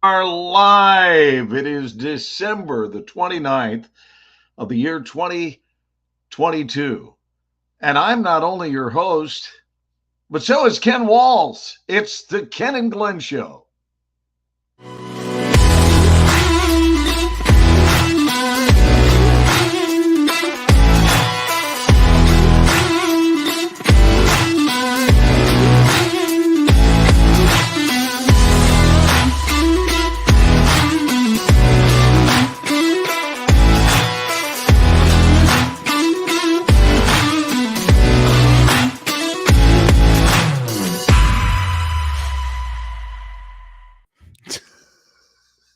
are live. It is December the 29th of the year 2022. And I'm not only your host, but so is Ken Walls. It's the Ken and Glenn Show.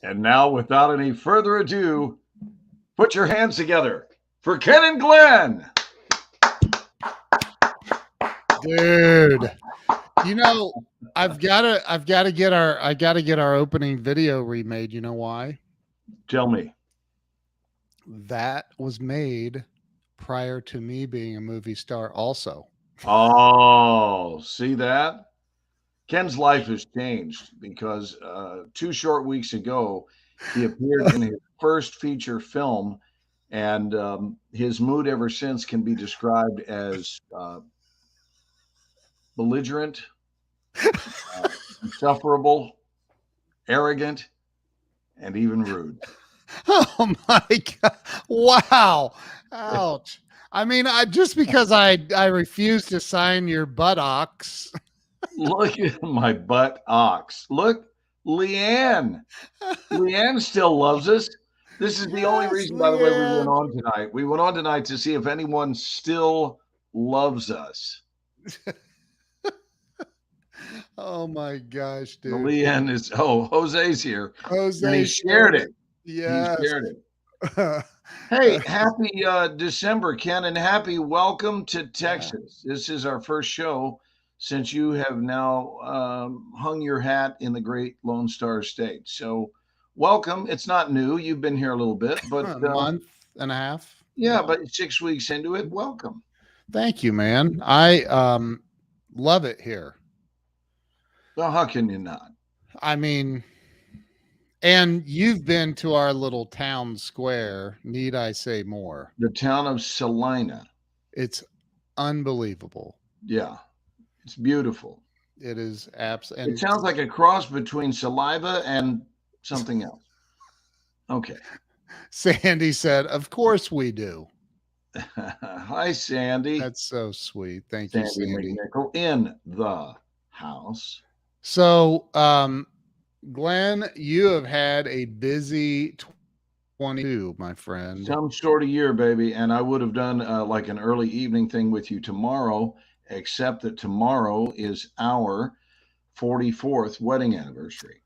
And now, without any further ado, put your hands together for Ken and Glenn. Dude, you know, I've got to get our opening video remade. You know why? Tell me. That was made prior to me being a movie star also. Oh, see that? Ken's life has changed because 2 short weeks ago, he appeared in his first feature film, and his mood ever since can be described as belligerent, insufferable, arrogant, and even rude. Oh my God. Wow. Ouch. I mean, just because I refuse to sign your buttocks. Look at my butt ox. Look, Leanne. Leanne still loves us. This is the only reason, by the way, we went on tonight. We went on tonight to see if anyone still loves us. Oh my gosh, dude. Leanne is, Jose's here. Jose and he shared it. Yes. He shared it. Hey, happy December, Ken, and happy welcome to Texas. Yeah. This is our first show since you have now hung your hat in the great Lone Star State. So welcome. It's not new. You've been here a little bit, but a month and a half. Yeah, but 6 weeks into it, welcome. Thank you, man. I love it here. Well, how can you not? I mean, and you've been to our little town square. Need I say more? The town of Salina. It's unbelievable. Yeah, it's beautiful. It is absolutely. It sounds like a cross between saliva and something else. Okay. Sandy said, "Of course we do." Hi, Sandy. That's so sweet. Thank you, Sandy. McNichol in the house. So, Glenn, you have had a busy 22, my friend. Some sort of year, baby. And I would have done like an early evening thing with you tomorrow, except that tomorrow is our 44th wedding anniversary.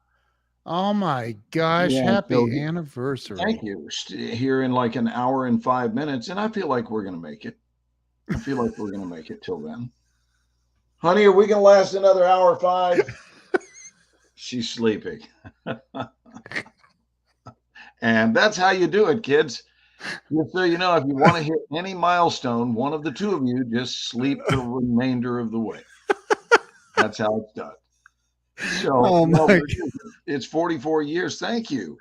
Oh my gosh, happy anniversary. Thank you. Here in like an hour and 5 minutes. And I feel like we're going to make it. I feel like we're going to make it till then. Honey, are we going to last another hour 5? She's sleeping. And that's how you do it, kids. Just so you know, if you want to hit any milestone, one of the two of you just sleep the remainder of the way. That's how it's done. So it's 44 years. Thank you.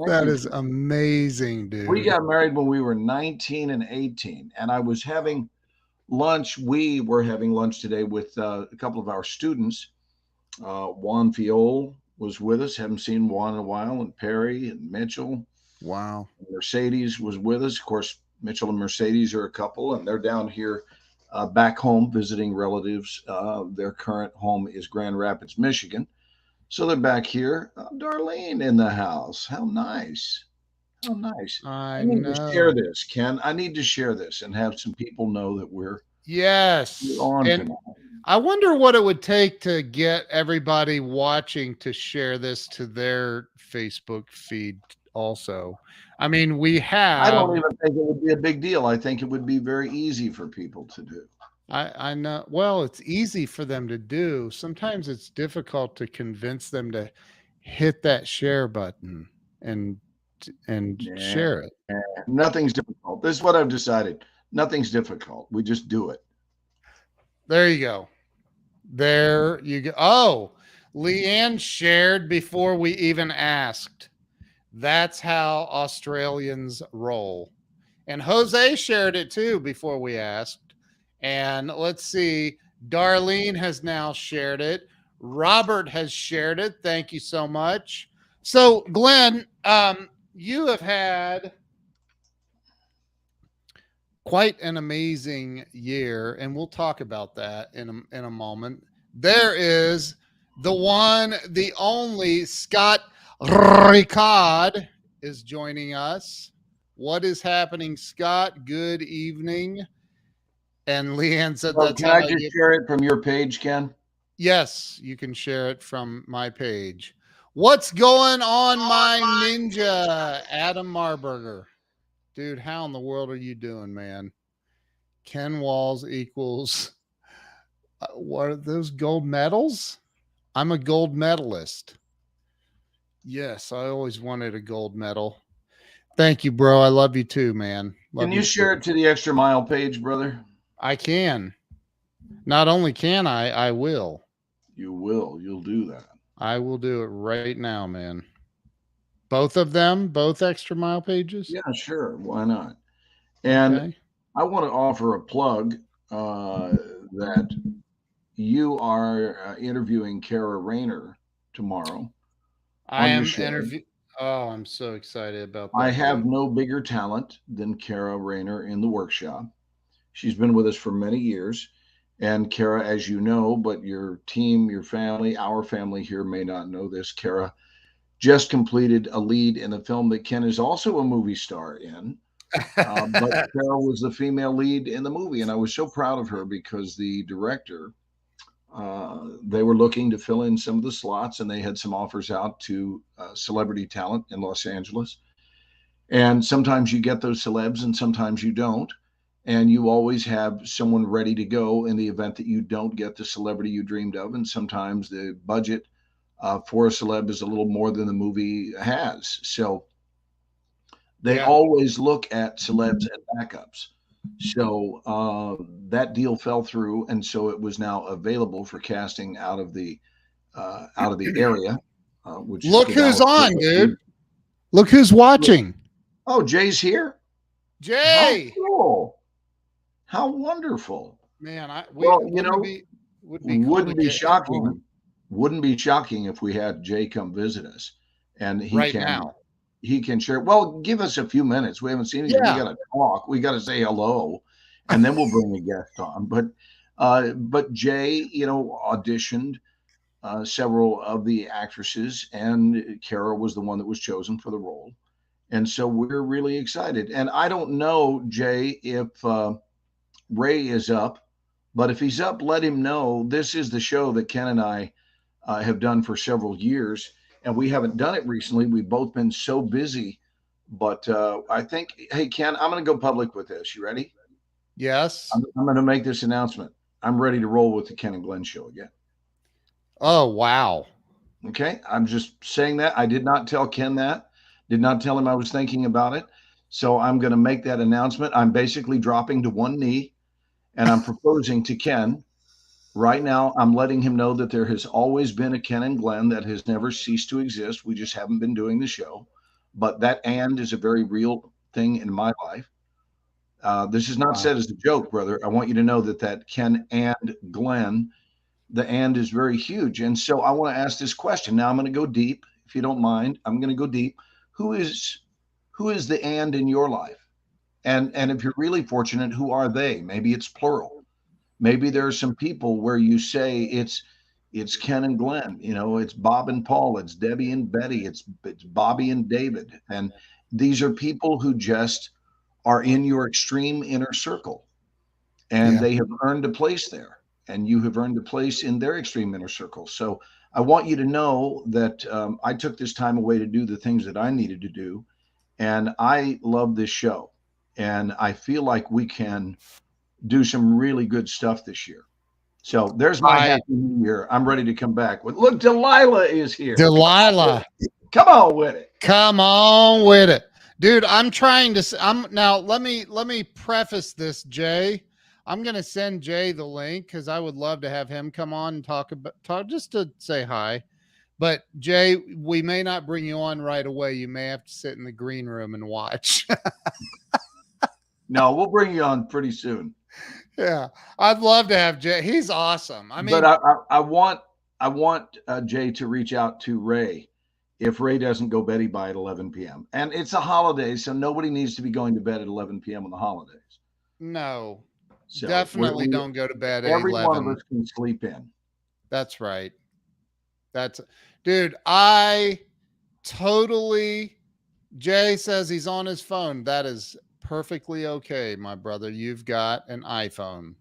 That is amazing, dude. We got married when we were 19 and 18, and I was having lunch. We were having lunch today with a couple of our students. Juan Fiol was with us. Haven't seen Juan in a while, and Perry and Mitchell. Wow. Mercedes was with us. Of course, Mitchell and Mercedes are a couple, and they're down here back home visiting relatives. Their current home is Grand Rapids, Michigan. So they're back here. Darlene in the house. How nice. How nice. I need know. to share this, Ken. I need to share this and have some people know that we're and on tonight. I wonder what it would take to get everybody watching to share this to their Facebook feed also. I mean, I don't even think it would be a big deal. I think it would be very easy for people to do. I know. Well, it's easy for them to do. Sometimes it's difficult to convince them to hit that share button and share it. Nothing's difficult. This is what I've decided. Nothing's difficult. We just do it. There you go. There you go. Oh, Leanne shared before we even asked. That's how Australians roll. And Jose shared it too before we asked. And let's see, Darlene has now shared it. Robert has shared it. Thank you so much. So, Glenn, you have had quite an amazing year, and we'll talk about that in a moment. There is the one, the only Scott Ricard is joining us. What is happening, Scott? Good evening. And Leanne said, "That's can I just share it from your page, Ken?" Yes, you can share it from my page. What's going on, my ninja? Adam Marburger. Dude, how in the world are you doing, man? Ken Walls equals what are those gold medals? I'm a gold medalist. Yes, I always wanted a gold medal. Thank you, bro. I love you too, man. Can you share it to the Extra Mile page, brother? I can. Not only can I will. You will. You'll do that. I will do it right now, man. Both of them, both Extra Mile pages? Yeah, sure. Why not? And okay. I want to offer a plug that you are interviewing Kara Rayner tomorrow. I am interviewing. Oh, I'm so excited about that. I have no bigger talent than Kara Rayner in the workshop. She's been with us for many years. And Kara, as you know, but your team, your family, our family here may not know this, Kara just completed a lead in a film that Ken is also a movie star in. But Kara was the female lead in the movie. And I was so proud of her because the director, they were looking to fill in some of the slots, and they had some offers out to celebrity talent in Los Angeles. And sometimes you get those celebs and sometimes you don't. And you always have someone ready to go in the event that you don't get the celebrity you dreamed of. And sometimes the budget for a celeb is a little more than the movie has. So they always look at celebs and backups. So that deal fell through, and so it was now available for casting out of the area. Which look who's on, dude! Look who's watching. Oh, Jay's here. Jay, how cool! How wonderful, man! Wouldn't be shocking. Wouldn't be shocking if we had Jay come visit us, and he can share. Well, give us a few minutes. We haven't seen him. Yeah. We got to talk. We got to say hello, and then we'll bring a guest on. But Jay, auditioned several of the actresses, and Kara was the one that was chosen for the role. And so we're really excited. And I don't know, Jay, if Ray is up, but if he's up, let him know. This is the show that Ken and I have done for several years. And we haven't done it recently. We've both been so busy. But I think, hey, Ken, I'm going to go public with this. You ready? Yes. I'm going to make this announcement. I'm ready to roll with the Ken and Glenn show again. Oh, wow. Okay. I'm just saying that. I did not tell Ken that. Did not tell him I was thinking about it. So I'm going to make that announcement. I'm basically dropping to one knee, and I'm proposing to Ken. Right now, I'm letting him know that there has always been a Ken and Glenn that has never ceased to exist. We just haven't been doing the show. But that "and" is a very real thing in my life. This is not said as a joke, brother. I want you to know that Ken and Glenn, the "and" is very huge. And so I want to ask this question. Now I'm going to go deep, if you don't mind. I'm going to go deep. Who is the "and" in your life? And if you're really fortunate, who are they? Maybe it's plural. Maybe there are some people where you say it's Ken and Glenn, it's Bob and Paul, it's Debbie and Betty, it's Bobby and David. And these are people who just are in your extreme inner circle, and they have earned a place there, and you have earned a place in their extreme inner circle. So I want you to know that I took this time away to do the things that I needed to do. And I love this show, and I feel like we can do some really good stuff this year. So there's my happy new year. I'm ready to come back with. Look, Delilah is here. Delilah, come on with it. Come on with it, dude. I'm trying to. Now let me preface this, Jay. I'm going to send Jay the link because I would love to have him come on and talk just to say hi. But Jay, we may not bring you on right away. You may have to sit in the green room and watch. No, we'll bring you on pretty soon. Yeah, I'd love to have Jay. He's awesome. I mean, but I want Jay to reach out to Ray if Ray doesn't go beddy by at 11 p.m. And it's a holiday, so nobody needs to be going to bed at 11 p.m. on the holidays. No, so definitely don't go to bed at every 11. One of us can sleep in. That's right. Dude, I totally, Jay says he's on his phone. That is perfectly okay, my brother. You've got an iPhone.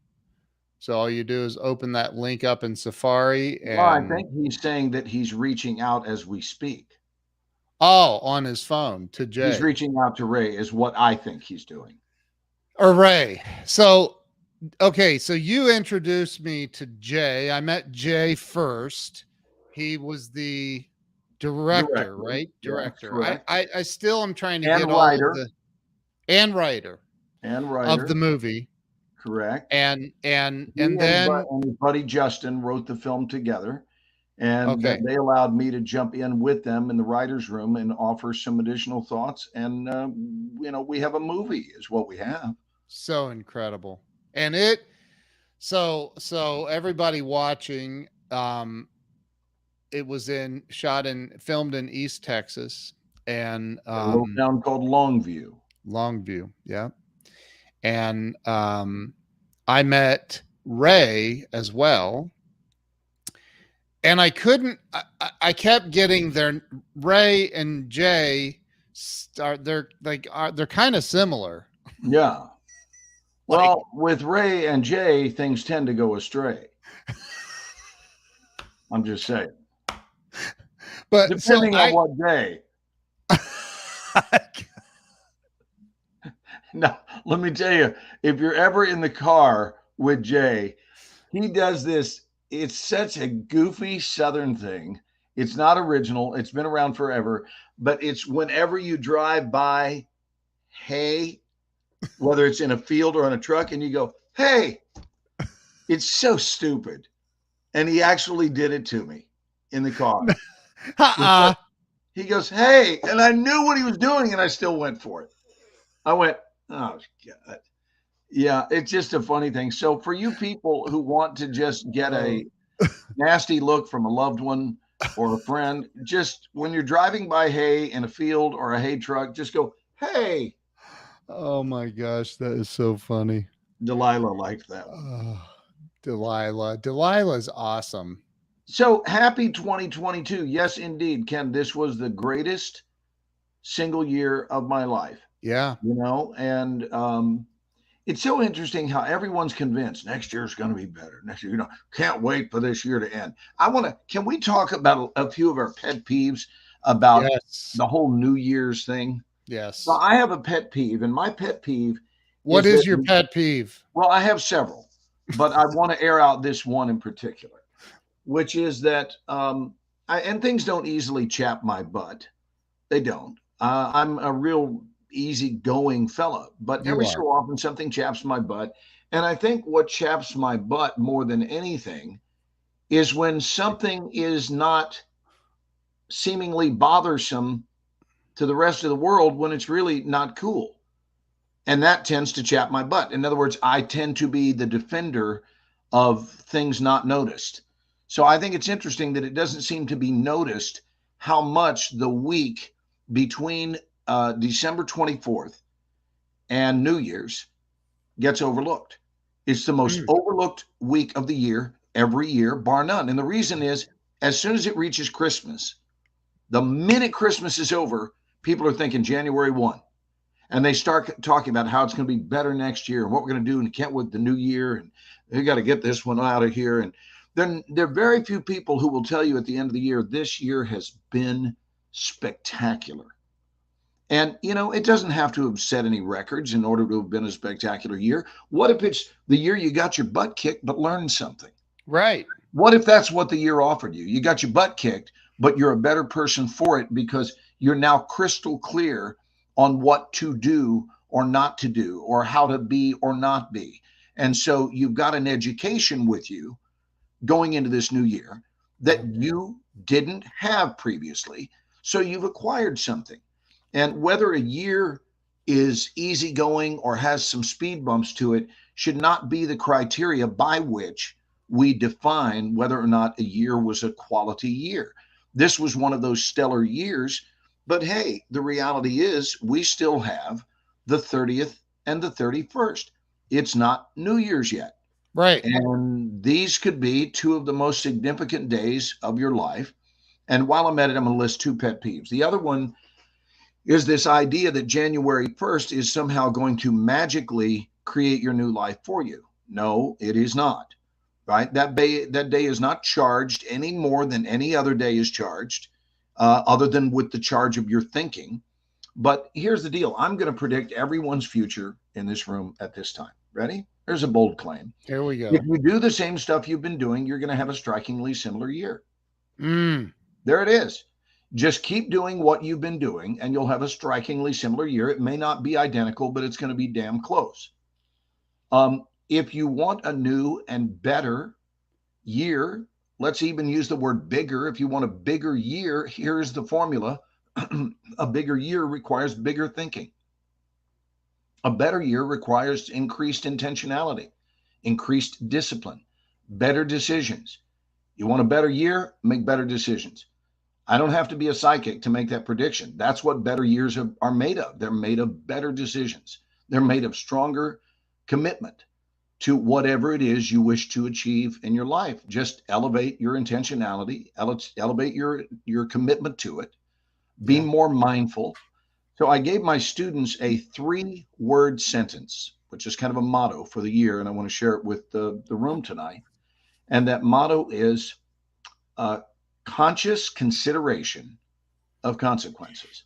So all you do is open that link up in Safari. And I think he's saying that he's reaching out as we speak. Oh, on his phone to Jay. He's reaching out to Ray is what I think he's doing. Or Ray. So, okay. So you introduced me to Jay. I met Jay first. He was the director, right? Director. Yeah, I still am trying to get writer. All of the and writer of the movie. Correct. And then his buddy Justin wrote the film together, and they allowed me to jump in with them in the writer's room and offer some additional thoughts. And we have a movie, is what we have. So incredible. And so everybody watching, it was filmed in East Texas, and a little town called Longview. Yeah. And I met Ray as well, and I kept getting their Ray and Jay they're kind of similar. Yeah. Well, with Ray and Jay, things tend to go astray. I'm just saying. But depending on what day. Now, let me tell you, if you're ever in the car with Jay, he does this. It's such a goofy Southern thing. It's not original. It's been around forever, but it's whenever you drive by hay, whether it's in a field or on a truck, and you go, hey, it's so stupid. And he actually did it to me in the car. He goes, hey, and I knew what he was doing, and I still went for it. I went, oh, God. Yeah, it's just a funny thing. So for you people who want to just get a nasty look from a loved one or a friend, just when you're driving by hay in a field or a hay truck, just go, hey. Oh, my gosh, that is so funny. Delilah liked that. Delilah's awesome. So happy 2022. Yes, indeed, Ken. This was the greatest single year of my life. Yeah. And it's so interesting how everyone's convinced next year's going to be better. Next year, can't wait for this year to end. Can we talk about a few of our pet peeves about the whole New Year's thing? Yes. So I have a pet peeve, and my pet peeve. What is your pet peeve? Well, I have several, but I want to air out this one in particular, which is that, and things don't easily chap my butt. They don't. I'm a real easygoing fella, but every so often something chaps my butt. And I think what chaps my butt more than anything is when something is not seemingly bothersome to the rest of the world when it's really not cool. And that tends to chap my butt. In other words, I tend to be the defender of things not noticed. So I think it's interesting that it doesn't seem to be noticed how much the week between December 24th and New Year's gets overlooked. It's the most overlooked week of the year, every year, bar none. And the reason is, as soon as it reaches Christmas, the minute Christmas is over, people are thinking January 1. And they start talking about how it's going to be better next year and what we're going to do and can't wait the new year. And we got to get this one out of here. And then there are very few people who will tell you at the end of the year, this year has been spectacular. And, it doesn't have to have set any records in order to have been a spectacular year. What if it's the year you got your butt kicked but learned something? Right. What if that's what the year offered you? You got your butt kicked, but you're a better person for it because you're now crystal clear on what to do or not to do or how to be or not be. And so you've got an education with you going into this new year that you didn't have previously. So you've acquired something. And whether a year is easygoing or has some speed bumps to it should not be the criteria by which we define whether or not a year was a quality year. This was one of those stellar years, but hey, the reality is we still have the 30th and the 31st. It's not New Year's yet. Right. And these could be two of the most significant days of your life. And while I'm at it, I'm going to list two pet peeves. The other one is this idea that January 1st is somehow going to magically create your new life for you. No, it is not. Right? That day is not charged any more than any other day is charged, other than with the charge of your thinking. But here's the deal. I'm going to predict everyone's future in this room at this time. Ready? There's a bold claim. Here we go. If you do the same stuff you've been doing, you're going to have a strikingly similar year. There it is. Just keep doing what you've been doing, and you'll have a strikingly similar year. It may not be identical, but it's going to be damn close. If you want a new and better year, let's even use the word bigger. If you want a bigger year, here's the formula. A bigger year requires bigger thinking. A better year requires increased intentionality, increased discipline, better decisions. You want a better year? Make better decisions. I don't have to be a psychic to make that prediction. That's what better years are made of. They're made of better decisions. They're made of stronger commitment to whatever it is you wish to achieve in your life. Just elevate your intentionality, elevate your commitment to it. Be more mindful. So I gave my students a 3-word sentence, which is kind of a motto for the year, and I want to share it with the room tonight. And that motto is conscious consideration of consequences.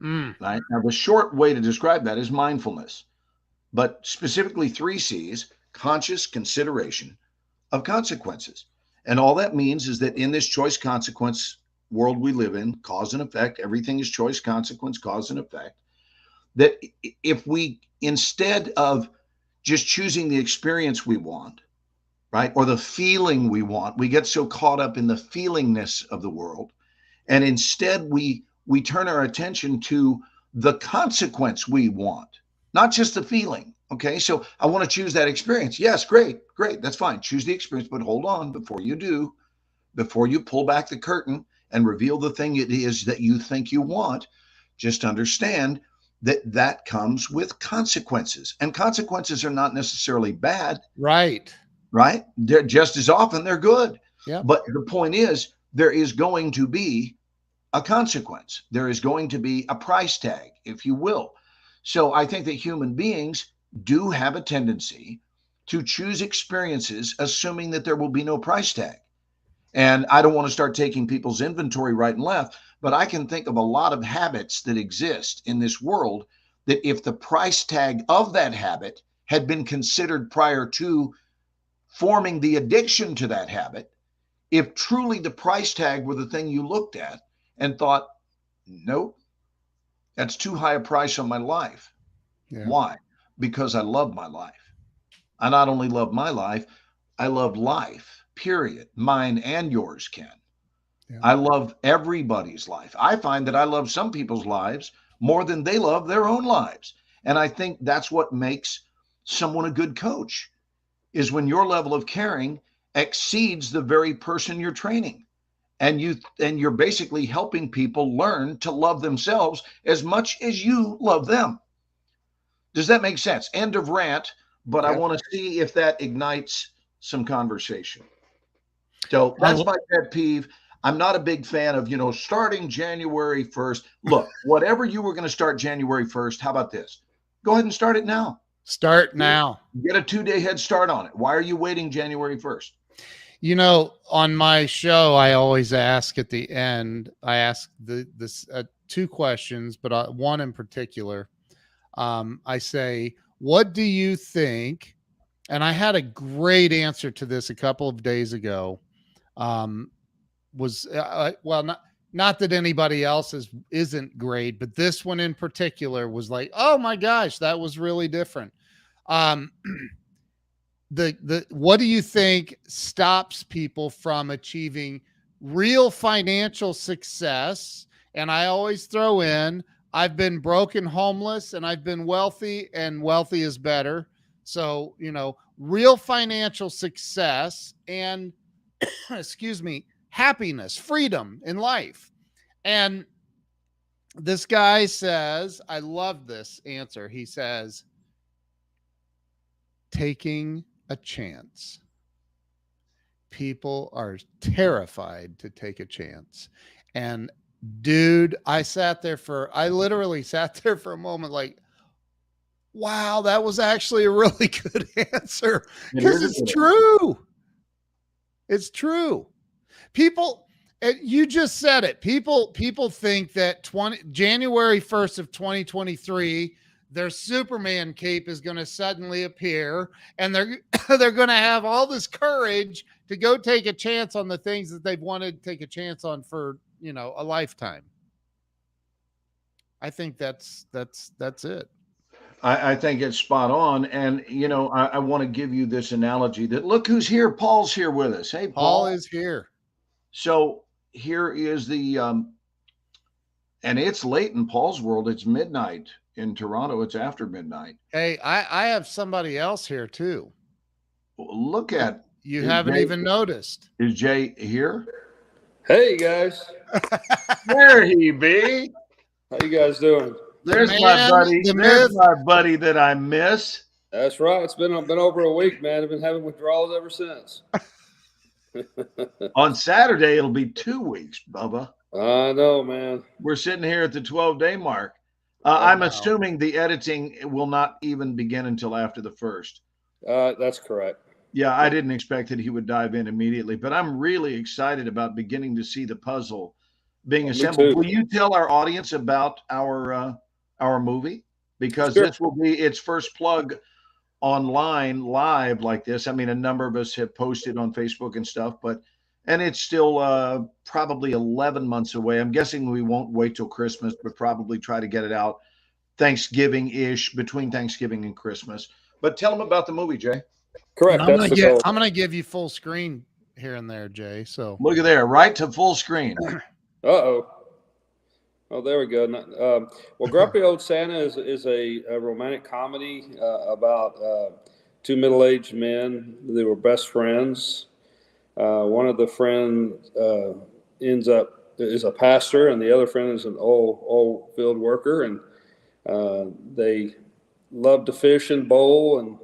Right? Now, the short way to describe that is mindfulness, but specifically 3 C's, conscious consideration of consequences. And all that means is that in this choice consequence world we live in, cause and effect, everything is choice, consequence, cause and effect, that if we, instead of just choosing the experience we want, right, or the feeling we want, we get so caught up in the feelingness of the world, and instead we turn our attention to the consequence we want, not just the feeling. Okay, so I want to choose that experience. Yes, great, that's fine. Choose the experience, but hold on, before you pull back the curtain and reveal the thing it is that you think you want, just understand that comes with consequences. And consequences are not necessarily bad. Right? They're just as often they're good. Yeah. But the point is, there is going to be a consequence. There is going to be a price tag, if you will. So I think that human beings do have a tendency to choose experiences assuming that there will be no price tag. And I don't want to start taking people's inventory right and left, but I can think of a lot of habits that exist in this world that if the price tag of that habit had been considered prior to forming the addiction to that habit, if truly the price tag were the thing you looked at and thought, nope, that's too high a price on my life. Yeah. Why? Because I love my life. I not only love my life, I love life. Period. Mine and yours, Ken. Yeah. I love everybody's life. I find that I love some people's lives more than they love their own lives. And I think that's what makes someone a good coach, is when your level of caring exceeds the very person you're training. And you're basically helping people learn to love themselves as much as you love them. Does that make sense? End of rant, but yeah. I want to see if that ignites some conversation. So that's my pet peeve. I'm not a big fan of, starting January 1st. Look, whatever you were going to start January 1st, how about this? Go ahead and start it now. Start now. Get a 2-day head start on it. Why are you waiting January 1st? On my show, I always ask at the end, I ask this 2 questions, but one in particular. I say, what do you think? And I had a great answer to this a couple of days ago. Not that anybody else's isn't great, but this one in particular was like, oh my gosh, that was really different. What do you think stops people from achieving real financial success? And I always throw in, I've been broke and homeless, and I've been wealthy, and wealthy is better. So, real financial success and excuse me, happiness, freedom in life. And this guy says, I love this answer. He says, taking a chance. People are terrified to take a chance. And dude, I literally sat there for a moment like, wow, that was actually a really good answer. Because it's true. It's true. People, you just said it. People think that January 1st of 2023, their Superman cape is going to suddenly appear, and they're going to have all this courage to go take a chance on the things that they've wanted to take a chance on for, a lifetime. I think that's it. I think it's spot on. And, I want to give you this analogy that look who's here. Paul's here with us. Hey, Paul is here. So here is and it's late in Paul's world. It's midnight in Toronto. It's after midnight. Hey, I have somebody else here too. Look at you. Haven't even noticed. Is Jay here? Hey guys. There he be. How you guys doing? There's my buddy. There's my buddy that I miss. That's right. It's been over a week, man. I've been having withdrawals ever since. On Saturday, it'll be 2 weeks, Bubba. I know, man. We're sitting here at the 12-day mark. I'm assuming the editing will not even begin until after the 1st. That's correct. Yeah, I didn't expect that he would dive in immediately, but I'm really excited about beginning to see the puzzle being assembled. Will you tell our audience about our movie? Because This will be its first plug online live like this. I mean, a number of us have posted on Facebook and stuff, and it's still probably 11 months away. I'm guessing we won't wait till Christmas, but probably try to get it out Thanksgiving-ish, between Thanksgiving and Christmas. But tell them about the movie, Jay. Correct. I'm going to give you full screen here and there, Jay. So look at there, right to full screen. Oh, there we go. Well, Grumpy Old Santa is a romantic comedy about two middle-aged men. They were best friends. One of the friends is a pastor, and the other friend is an old field worker, and they love to fish and bowl, and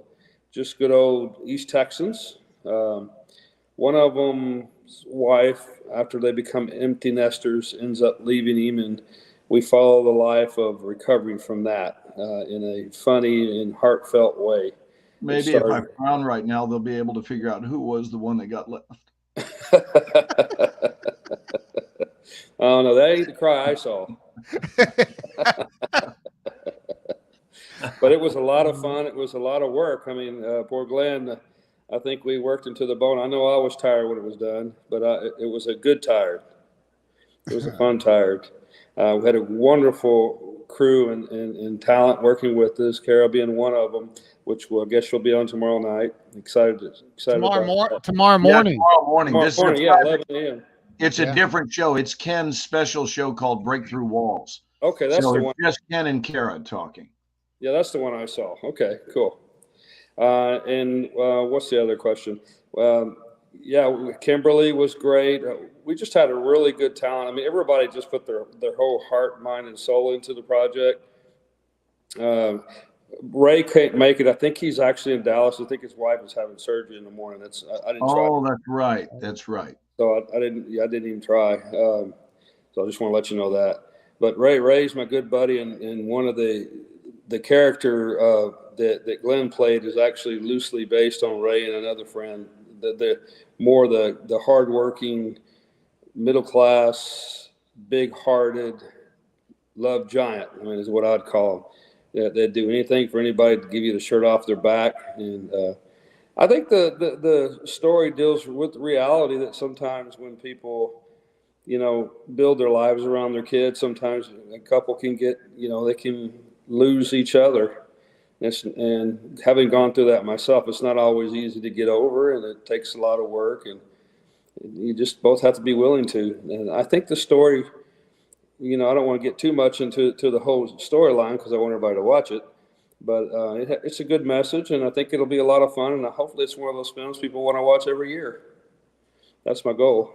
just good old East Texans. One of them's wife, after they become empty nesters, ends up leaving him, and we follow the life of recovering from that in a funny and heartfelt way. Maybe if I frown right now, they'll be able to figure out who was the one that got left. Oh, no, that ain't the cry I saw. But it was a lot of fun. It was a lot of work. I mean, poor Glenn, I think we worked him to the bone. I know I was tired when it was done, but it was a good tired. It was a fun tired. We had a wonderful crew and talent working with us, Carol being one of them, which I guess she'll be on tomorrow night. Excited tomorrow morning. Yeah, tomorrow morning. Tomorrow morning, 11 a.m. It's a different show. It's Ken's special show called Breakthrough Walls. Okay, that's the one. Just Ken and Kara talking. Yeah, that's the one I saw. Okay, cool. And what's the other question? Kimberly was great. We just had a really good talent. I mean, everybody just put their whole heart, mind, and soul into the project. Ray can't make it. I think he's actually in Dallas. I think his wife is having surgery in the morning. I didn't try. Oh, that's right. That's right. So I didn't even try. So I just want to let you know that. But Ray's my good buddy, and one of the character that Glenn played is actually loosely based on Ray and another friend. The hardworking, middle class, big-hearted love giant. I mean, is what I'd call them. They'd do anything for anybody to give you the shirt off their back. And I think the story deals with reality that sometimes when people, build their lives around their kids, sometimes a couple can get, they can lose each other. And having gone through that myself, it's not always easy to get over, and it takes a lot of work, and you just both have to be willing to. And I think the story, I don't want to get too much into the whole storyline because I want everybody to watch it, but it's a good message, and I think it'll be a lot of fun, and hopefully it's one of those films people want to watch every year. That's my goal.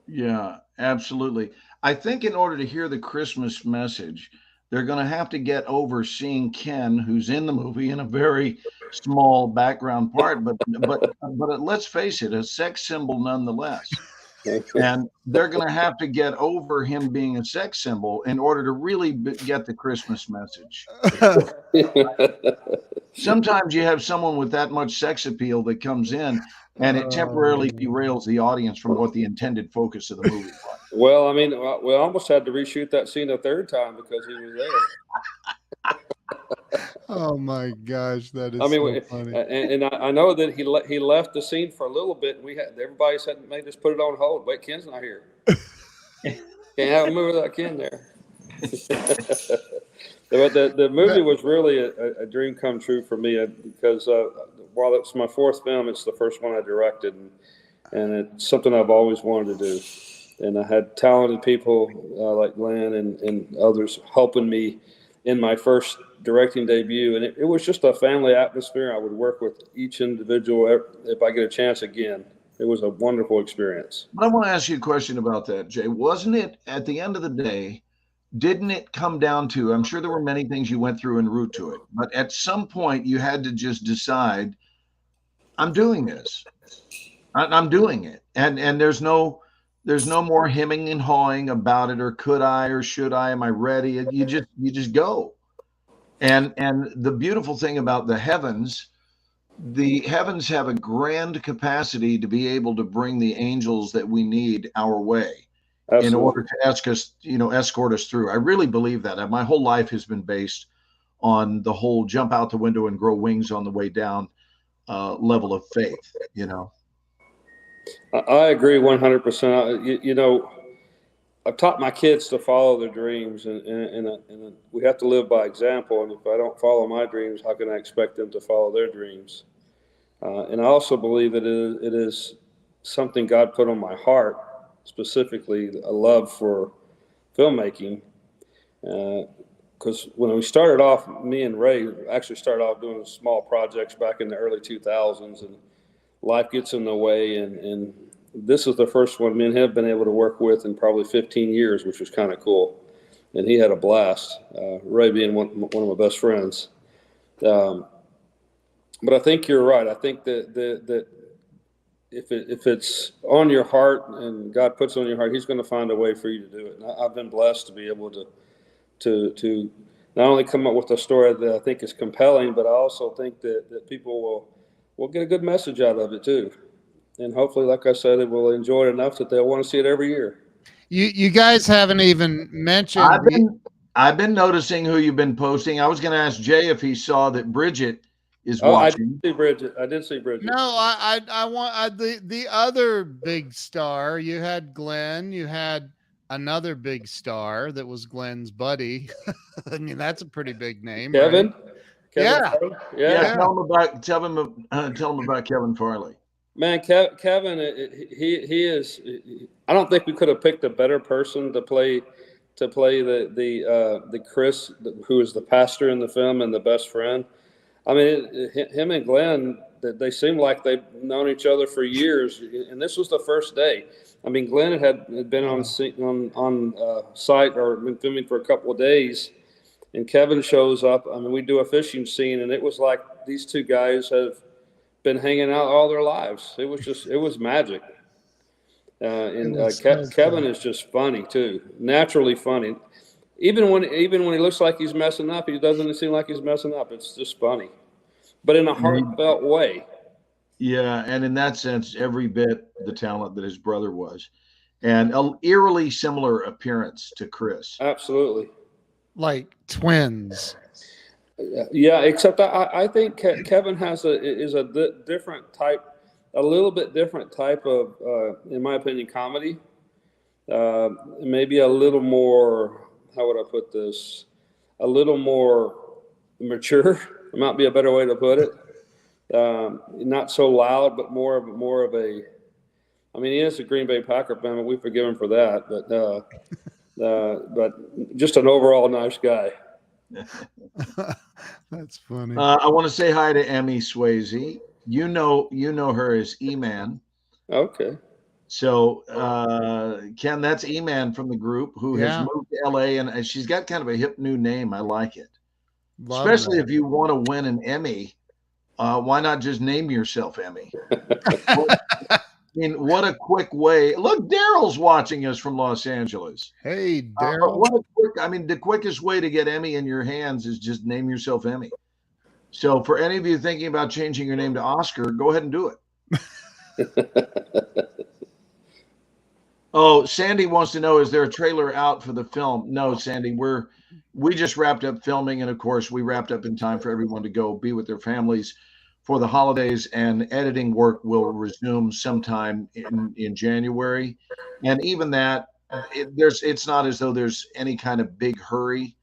Yeah, absolutely. I think in order to hear the Christmas message, they're going to have to get over seeing Ken, who's in the movie in a very small background part, but let's face it, a sex symbol nonetheless. And they're going to have to get over him being a sex symbol in order to really get the Christmas message. Sometimes you have someone with that much sex appeal that comes in, and it temporarily derails the audience from what the intended focus of the movie was. Well, I mean, we almost had to reshoot that scene a third time because he was there. Oh my gosh, that is so funny. And I know that he left the scene for a little bit. Everybody said, "Maybe just put it on hold. Wait, Ken's not here. Can't have a movie without Ken there." But the movie was really a dream come true for me because while it's my fourth film, it's the first one I directed, and it's something I've always wanted to do. And I had talented people like Glenn and others helping me in my first directing debut. And it was just a family atmosphere. I would work with each individual if I get a chance again. It was a wonderful experience. I want to ask you a question about that, Jay. Wasn't it, at the end of the day, didn't it come down to, I'm sure there were many things you went through en route to it, but at some point you had to just decide, I'm doing this. I'm doing it. And there's no more hemming and hawing about it, or could I, or should I, am I ready? You just go. And the beautiful thing about the heavens have a grand capacity to be able to bring the angels that we need our way. Absolutely. In order to escort us through. I really believe that. My whole life has been based on the whole jump out the window and grow wings on the way down level of faith, I agree 100%. I've taught my kids to follow their dreams, and we have to live by example. And if I don't follow my dreams, how can I expect them to follow their dreams? And I also believe that it is something God put on my heart, specifically a love for filmmaking. Because when we started off, me and Ray actually started off doing small projects back in the early 2000s, and life gets in the way, and this is the first one me and him have been able to work with in probably 15 years, which was kind of cool. And he had a blast, Ray being one of my best friends. But I think you're right. I think that if it's on your heart and God puts it on your heart, he's going to find a way for you to do it. And I've been blessed to be able to not only come up with a story that I think is compelling, but I also think that people will get a good message out of it too. And hopefully, like I said, it will enjoy it enough that they'll want to see it every year. You guys haven't even mentioned. I've been noticing who you've been posting. I was going to ask Jay if he saw that Bridget is watching. I did see Bridget. No, I want the other big star. You had Glenn. You had another big star that was Glenn's buddy. I mean, that's a pretty big name. Kevin. Right? Kevin Yeah. Tell him about Kevin Farley. Man, Kevin, he is. I don't think we could have picked a better person to play the Chris, who is the pastor in the film and the best friend. I mean, him and Glenn, they seem like they've known each other for years, and this was the first day. I mean, Glenn had been on site or been filming for a couple of days, and Kevin shows up. I mean, we do a fishing scene, and it was like these two guys have been hanging out all their lives. It was magic. Kevin is just funny too, naturally funny. Even when he looks like he's messing up, he doesn't seem like he's messing up. It's just funny, but in a heartfelt way. Yeah, and in that sense, every bit the talent that his brother was, and an eerily similar appearance to Chris. Absolutely, like twins. Yeah, except I think Kevin is a different type, a little bit different type of, in my opinion, comedy. Maybe a little more. How would I put this? A little more mature. It might be a better way to put it. Not so loud, but more of a. I mean, he is a Green Bay Packer fan, but we forgive him for that. But just an overall nice guy. That's funny. I want to say hi to Emmy Swayze. You know her as E-Man. Okay. So, Ken, that's E-Man from the group who has moved to LA, and she's got kind of a hip new name. I like it. Especially if you want to win an Emmy. Why not just name yourself Emmy? I mean, what a quick way. Look, Daryl's watching us from Los Angeles. Hey, Daryl. The quickest way to get Emmy in your hands is just name yourself Emmy. So for any of you thinking about changing your name to Oscar, go ahead and do it. Oh, Sandy wants to know, is there a trailer out for the film? No, Sandy, we just wrapped up filming, and of course we wrapped up in time for everyone to go be with their families for the holidays, and editing work will resume sometime in January. And even that, it's not as though there's any kind of big hurry.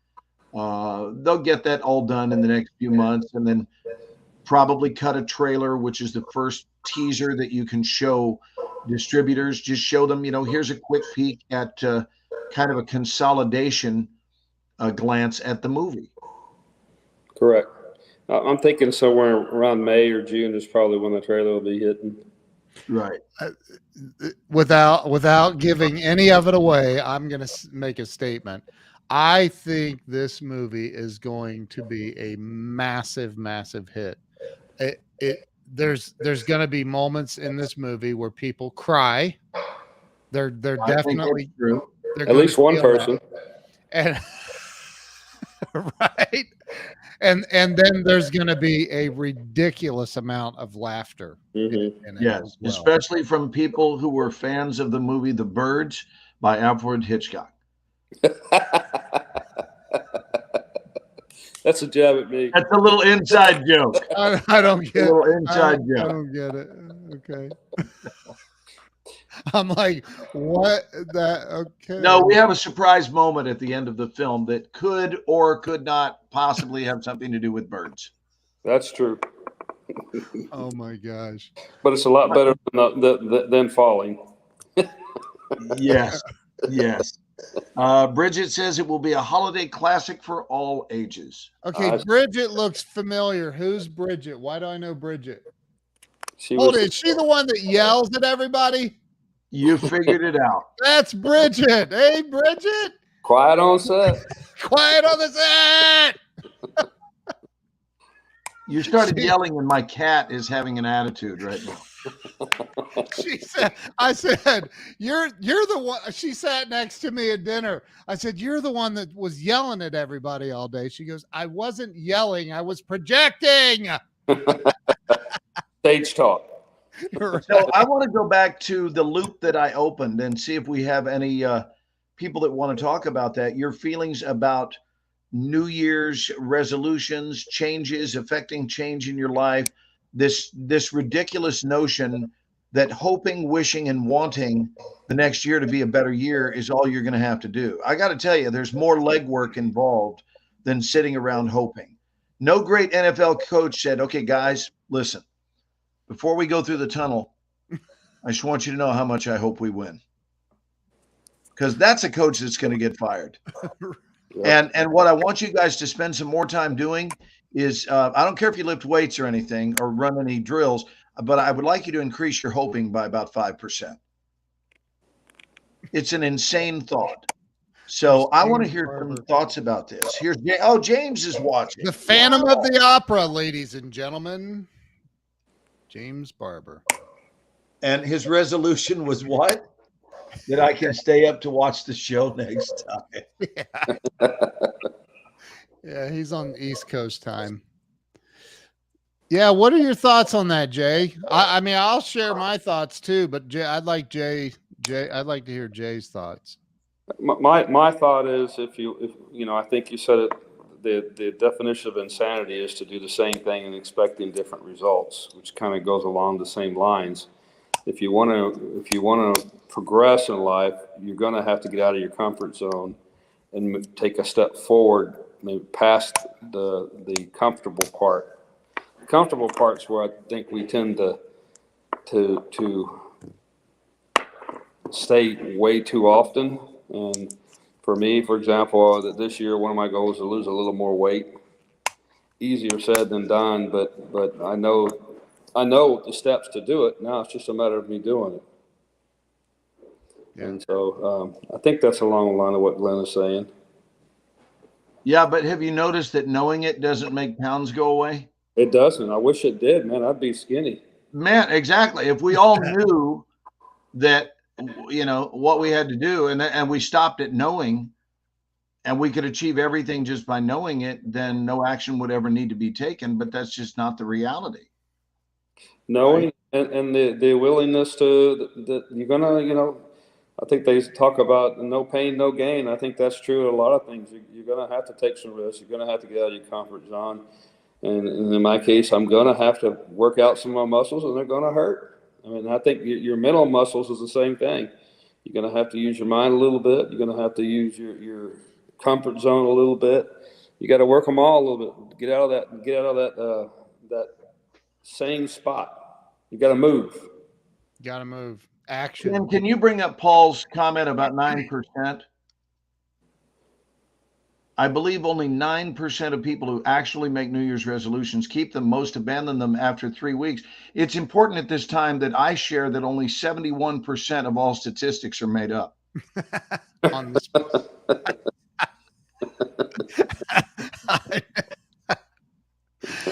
They'll get that all done in the next few months, and then probably cut a trailer, which is the first teaser that you can show distributors. Just show them, here's a quick peek at kind of a consolidation glance at the movie. Correct. I'm thinking somewhere around May or June is probably when the trailer will be hitting. Right. Without giving any of it away, I'm going to make a statement. I think this movie is going to be a massive, massive hit. There's going to be moments in this movie where people cry. They're definitely true. At least one person. And right. And then there's going to be a ridiculous amount of laughter. Mm-hmm. in it Yes, as well. especially from people who were fans of the movie The Birds by Alfred Hitchcock. That's a jab at me. That's a little inside joke. I don't get A little inside I joke. don't get it. Okay. I'm like, what? Okay. No, we have a surprise moment at the end of the film that could or could not possibly have something to do with birds. That's true. Oh my gosh. But it's a lot better than falling. Yes. Bridget says it will be a holiday classic for all ages. Okay, Bridget looks familiar. Who's Bridget? Why do I know Bridget? Is she the one that yells at everybody? You figured it out. That's Bridget. Hey, Bridget. Quiet on set. Quiet on the set. You started yelling, and my cat is having an attitude right now. I said, you're the one. She sat next to me at dinner. I said, you're the one that was yelling at everybody all day. She goes, I wasn't yelling. I was projecting. Stage talk. So I want to go back to the loop that I opened and see if we have any people that want to talk about that. Your feelings about New Year's resolutions, changes, affecting change in your life, this ridiculous notion that hoping, wishing, and wanting the next year to be a better year is all you're going to have to do. I got to tell you, there's more legwork involved than sitting around hoping. No great NFL coach said, okay, guys, listen, before we go through the tunnel, I just want you to know how much I hope we win. Because that's a coach that's going to get fired. And what I want you guys to spend some more time doing is, I don't care if you lift weights or anything or run any drills, but I would like you to increase your hoping by about 5%. It's an insane thought. So I want to hear some thoughts about this. Here's James is watching. The Phantom of the Opera, ladies and gentlemen. James Barber. And his resolution was what? That I can stay up to watch the show next time. Yeah, he's on East Coast time. Yeah, what are your thoughts on that, Jay? I mean, I'll share my thoughts too, but Jay, I'd like to hear Jay's thoughts. My thought is, if I think you said it. The definition of insanity is to do the same thing and expecting different results, which kind of goes along the same lines. If you want to progress in life, you're going to have to get out of your comfort zone and take a step forward maybe past the comfortable part. The comfortable part's where I think we tend to stay way too often. And for me, for example, that this year one of my goals is to lose a little more weight. Easier said than done, but I know the steps to do it. Now it's just a matter of me doing it. Yeah. And so I think that's along the line of what Glenn is saying. Yeah, but have you noticed that knowing it doesn't make pounds go away? It doesn't. I wish it did, man. I'd be skinny. Man, exactly. If we all knew that, what we had to do, and we stopped at knowing, and we could achieve everything just by knowing it, then no action would ever need to be taken. But that's just not the reality. Knowing, right? and the willingness to you're gonna, I think they talk about no pain, no gain. I think that's true in a lot of things. You're gonna have to take some risks. You're gonna have to get out of your comfort zone. And in my case, I'm gonna have to work out some of my muscles, and they're gonna hurt. I mean, I think your mental muscles is the same thing. You're gonna have to use your mind a little bit. You're gonna have to use your comfort zone a little bit. You got to work them all a little bit. Get out of that same spot. You got to move. Got to move. Action. And can you bring up Paul's comment about 9%? I believe only 9% of people who actually make New Year's resolutions keep them. Most abandon them after 3 weeks. It's important at this time that I share that only 71% of all statistics are made up. On this.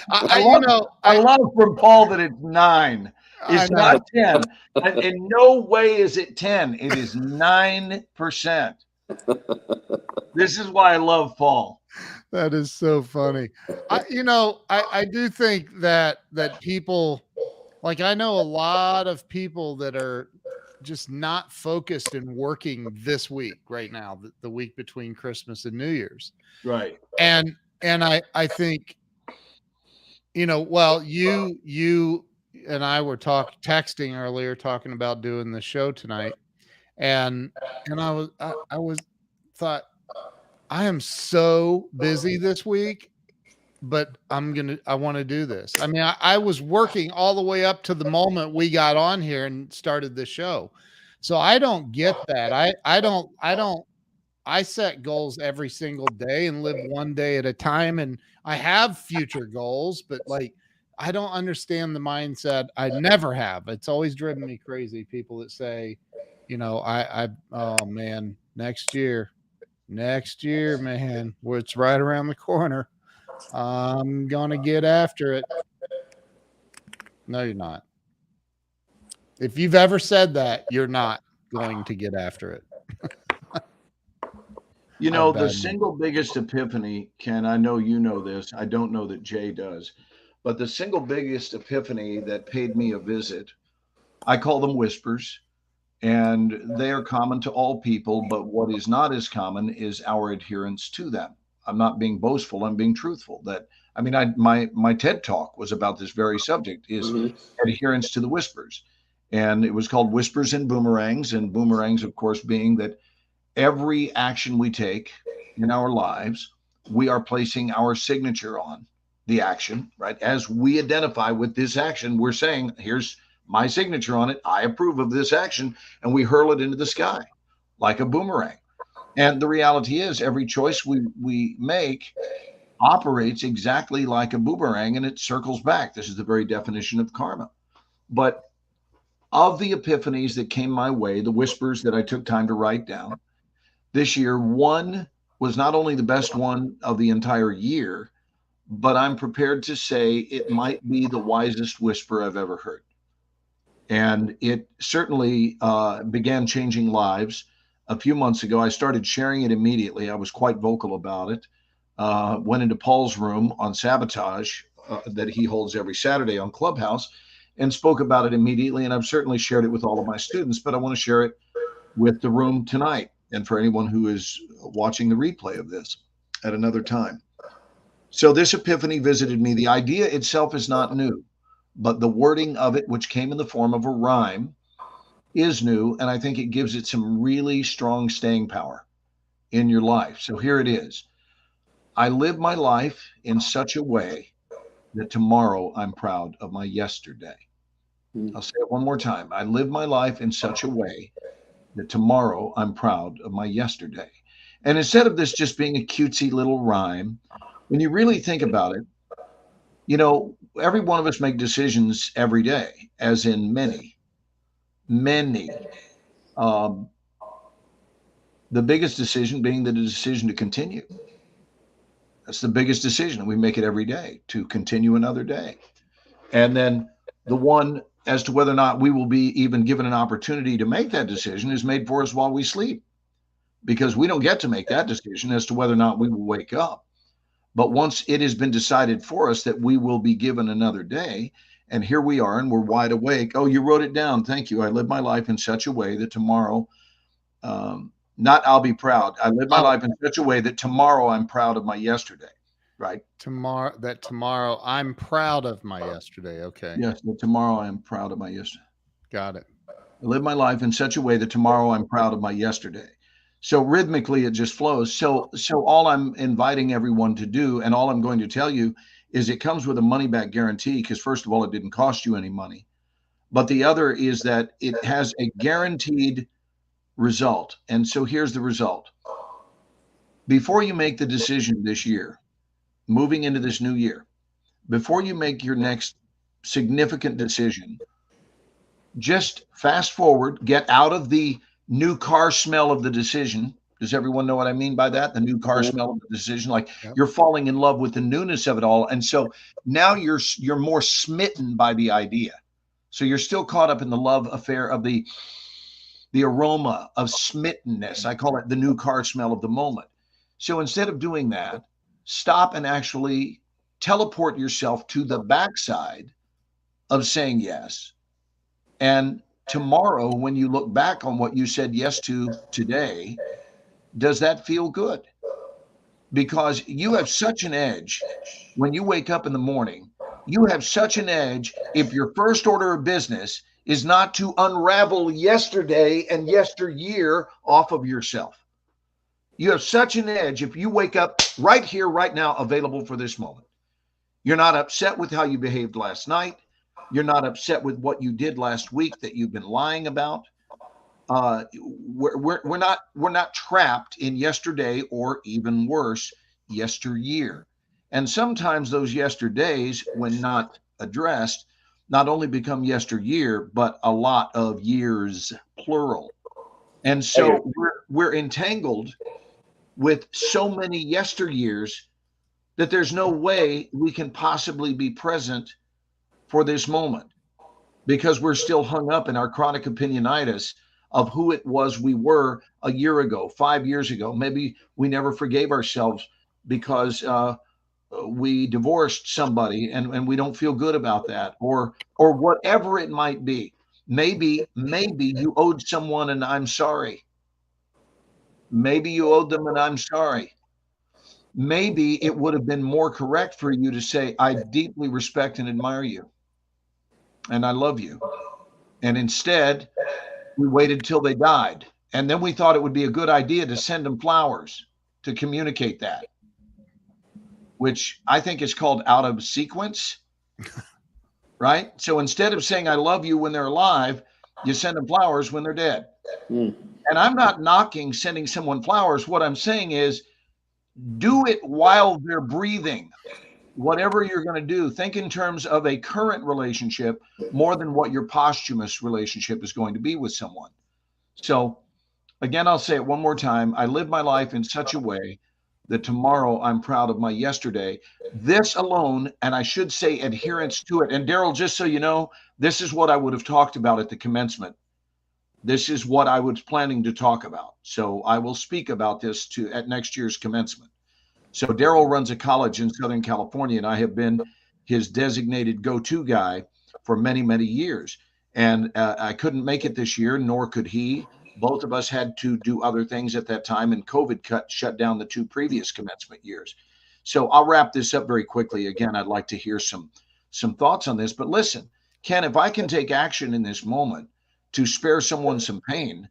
I love from Paul that it's 9. It's not 10. In no way is it 10. It is 9%. This is why I love Paul. That is so funny. I do think that people, like, I know a lot of people that are just not focused and working this week right now, the week between Christmas and New Year's. Right. And I think, well, you and I were texting earlier, talking about doing the show tonight. And I thought, I am so busy this week, but I want to do this. I mean, I was working all the way up to the moment we got on here and started the show. So I don't get that. I set goals every single day and live one day at a time. And I have future goals, but like, I don't understand the mindset. I never have. It's always driven me crazy. People that say, oh man, next year, man, where it's right around the corner. I'm going to get after it. No, you're not. If you've ever said that, you're not going to get after it. The single biggest epiphany, Ken, I know you know this. I don't know that Jay does, but the single biggest epiphany that paid me a visit, I call them whispers, and they are common to all people, but what is not as common is our adherence to them. I'm not being boastful. I'm being truthful. My TED talk was about this very subject, is adherence to the whispers. And it was called Whispers and Boomerangs. And boomerangs, of course, being that every action we take in our lives, we are placing our signature on the action, right? As we identify with this action, we're saying, here's my signature on it. I approve of this action. And we hurl it into the sky like a boomerang. And the reality is every choice we make operates exactly like a boomerang, and it circles back. This is the very definition of karma. But of the epiphanies that came my way, the whispers that I took time to write down this year, one was not only the best one of the entire year, but I'm prepared to say it might be the wisest whisper I've ever heard. And it certainly began changing lives. A few months ago, I started sharing it immediately. I was quite vocal about it. Went into Paul's room on Sabotage that he holds every Saturday on Clubhouse and spoke about it immediately. And I've certainly shared it with all of my students, but I want to share it with the room tonight and for anyone who is watching the replay of this at another time. So this epiphany visited me. The idea itself is not new, but the wording of it, which came in the form of a rhyme, is new, and I think it gives it some really strong staying power in your life. So here it is. I live my life in such a way that tomorrow I'm proud of my yesterday. I'll say it one more time. I live my life in such a way that tomorrow I'm proud of my yesterday. And instead of this just being a cutesy little rhyme, when you really think about it, every one of us make decisions every day, as in many. Um, the biggest decision being the decision to continue. That's the biggest decision. We make it every day to continue another day. And then the one as to whether or not we will be even given an opportunity to make that decision is made for us while we sleep, because we don't get to make that decision as to whether or not we will wake up. But once it has been decided for us that we will be given another day, and here we are and we're wide awake. Oh, you wrote it down. Thank you. I live my life in such a way that tomorrow, not I'll be proud. I live my life in such a way that tomorrow I'm proud of my yesterday, right? Tomorrow I'm proud of my yesterday. Okay. Yes, that tomorrow I'm proud of my yesterday. Got it. I live my life in such a way that tomorrow I'm proud of my yesterday. So rhythmically, it just flows. So all I'm inviting everyone to do, and all I'm going to tell you, is it comes with a money back guarantee, because first of all, it didn't cost you any money. But the other is that it has a guaranteed result. And so here's the result. Before you make the decision this year, moving into this new year, before you make your next significant decision, just fast forward, get out of the new car smell of the decision. Does everyone know what I mean by that? The new car smell of the decision, like you're falling in love with the newness of it all. And so now you're more smitten by the idea. So you're still caught up in the love affair of the aroma of smittenness. I call it the new car smell of the moment. So instead of doing that, stop and actually teleport yourself to the backside of saying yes. And tomorrow, when you look back on what you said yes to today, does that feel good? Because you have such an edge when you wake up in the morning. You have such an edge if your first order of business is not to unravel yesterday and yesteryear off of yourself. You have such an edge if you wake up right here, right now, available for this moment. You're not upset with how you behaved last night. You're not upset with what you did last week that you've been lying about. We're not trapped in yesterday, or even worse, yesteryear. And sometimes those yesterdays, when not addressed, not only become yesteryear, but a lot of years, plural. And so we're entangled with so many yesteryears that there's no way we can possibly be present for this moment, because we're still hung up in our chronic opinionitis of who it was we were a year ago, 5 years ago. Maybe we never forgave ourselves because we divorced somebody and we don't feel good about that, or whatever it might be. Maybe you owed someone an I'm sorry. Maybe you owed them an I'm sorry. Maybe it would have been more correct for you to say, I deeply respect and admire you, and I love you. And instead, we waited till they died. And then we thought it would be a good idea to send them flowers to communicate that, which I think is called out of sequence, right? So instead of saying I love you when they're alive, you send them flowers when they're dead. And I'm not knocking sending someone flowers. What I'm saying is, do it while they're breathing. Whatever you're going to do, think in terms of a current relationship more than what your posthumous relationship is going to be with someone. So again, I'll say it one more time. I live my life in such a way that tomorrow I'm proud of my yesterday. This alone, and I should say adherence to it. And Daryl, just so you know, this is what I would have talked about at the commencement. This is what I was planning to talk about. So I will speak about this at next year's commencement. So Daryl runs a college in Southern California, and I have been his designated go-to guy for many, many years. And I couldn't make it this year, nor could he. Both of us had to do other things at that time, and COVID shut down the 2 previous commencement years. So I'll wrap this up very quickly. Again, I'd like to hear some thoughts on this. But listen, Ken, if I can take action in this moment to spare someone some pain,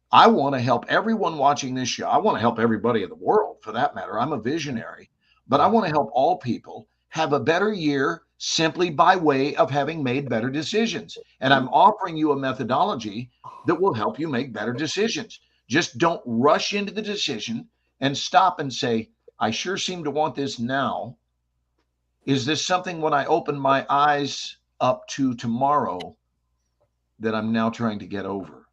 I want to help everyone watching this show. I want to help everybody in the world, for that matter. I'm a visionary. but I want to help all people have a better year simply by way of having made better decisions. And I'm offering you a methodology that will help you make better decisions. Just don't rush into the decision and stop and say, I sure seem to want this now. Is this something when I open my eyes up to tomorrow that I'm now trying to get over?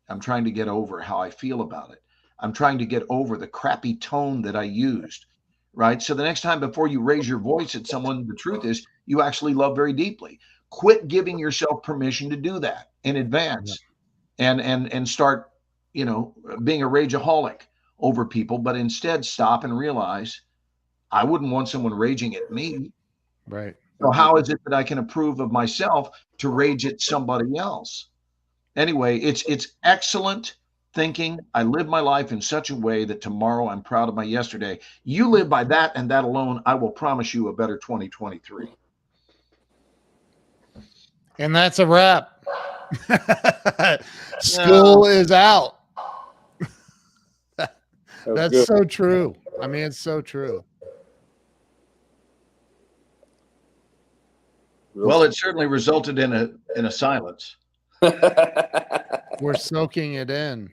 I'm trying to get over how I feel about it. I'm trying to get over the crappy tone that I used, right? So the next time before you raise your voice at someone, the truth is you actually love very deeply. Quit giving yourself permission to do that in advance and start, being a rageaholic over people, but instead stop and realize I wouldn't want someone raging at me. Right. So how is it that I can approve of myself to rage at somebody else? Anyway, it's excellent thinking. I live my life in such a way that tomorrow I'm proud of my yesterday. You live by that and that alone, I will promise you a better 2023. And that's a wrap. School is out. That's good. so true. I mean, it's so true. Well, it certainly resulted in a silence. We're soaking it in.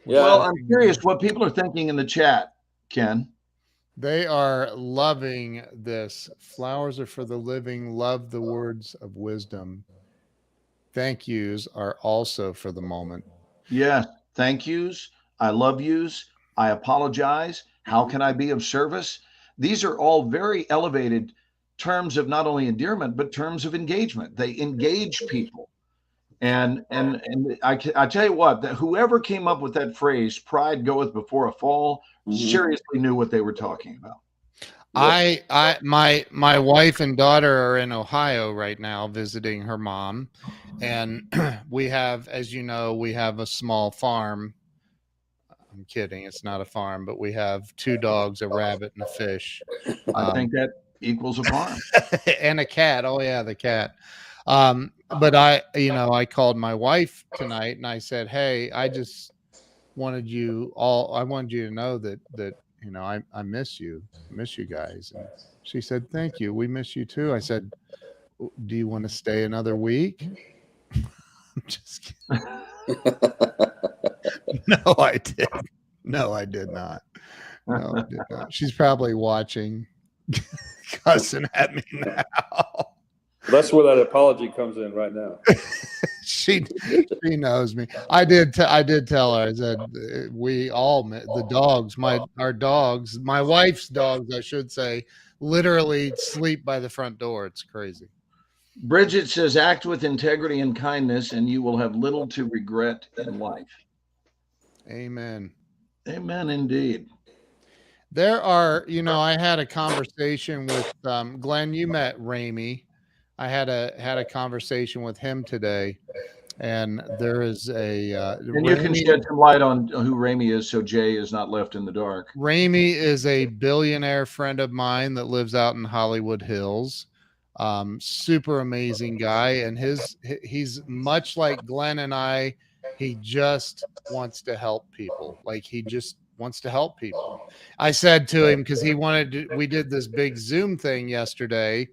Yeah. Well, I'm curious what people are thinking in the chat, Ken. They are loving this. Flowers are for the living. Love the words of wisdom. Thank yous are also for the moment. Yeah. Thank yous. I love yous. I apologize. How can I be of service? These are all very elevated terms of not only endearment, but terms of engagement. They engage people. And I tell you what, that whoever came up with that phrase, pride goeth before a fall, seriously knew what they were talking about. My wife and daughter are in Ohio right now visiting her mom. And we have, as you know, we have a small farm. I'm kidding. It's not a farm, but we have 2 dogs, a rabbit, and a fish. I think that equals a farm. And a cat. Oh yeah, the cat. But I called my wife tonight and I said, hey, I wanted you to know that, I miss you. I miss you guys. And she said, thank you. We miss you too. I said, do you want to stay another week? I'm just kidding. No, I did. No, I did not. No, I did not. She's probably watching, cussing at me now. That's where that apology comes in right now. She knows me. I did tell her. I said we all, the dogs, our dogs, my wife's dogs, I should say, literally sleep by the front door. It's crazy. Bridget says, act with integrity and kindness, and you will have little to regret in life. Amen. Amen, indeed. There are, I had a conversation with Glenn. You met Ramey. I had a conversation with him today, and there is and you can shed some light on who Ramey is, so Jay is not left in the dark. Ramey is a billionaire friend of mine that lives out in Hollywood Hills. Super amazing guy, and he's much like Glenn and I. He just wants to help people. Like he just wants to help people. I said to him, because we did this big Zoom thing yesterday,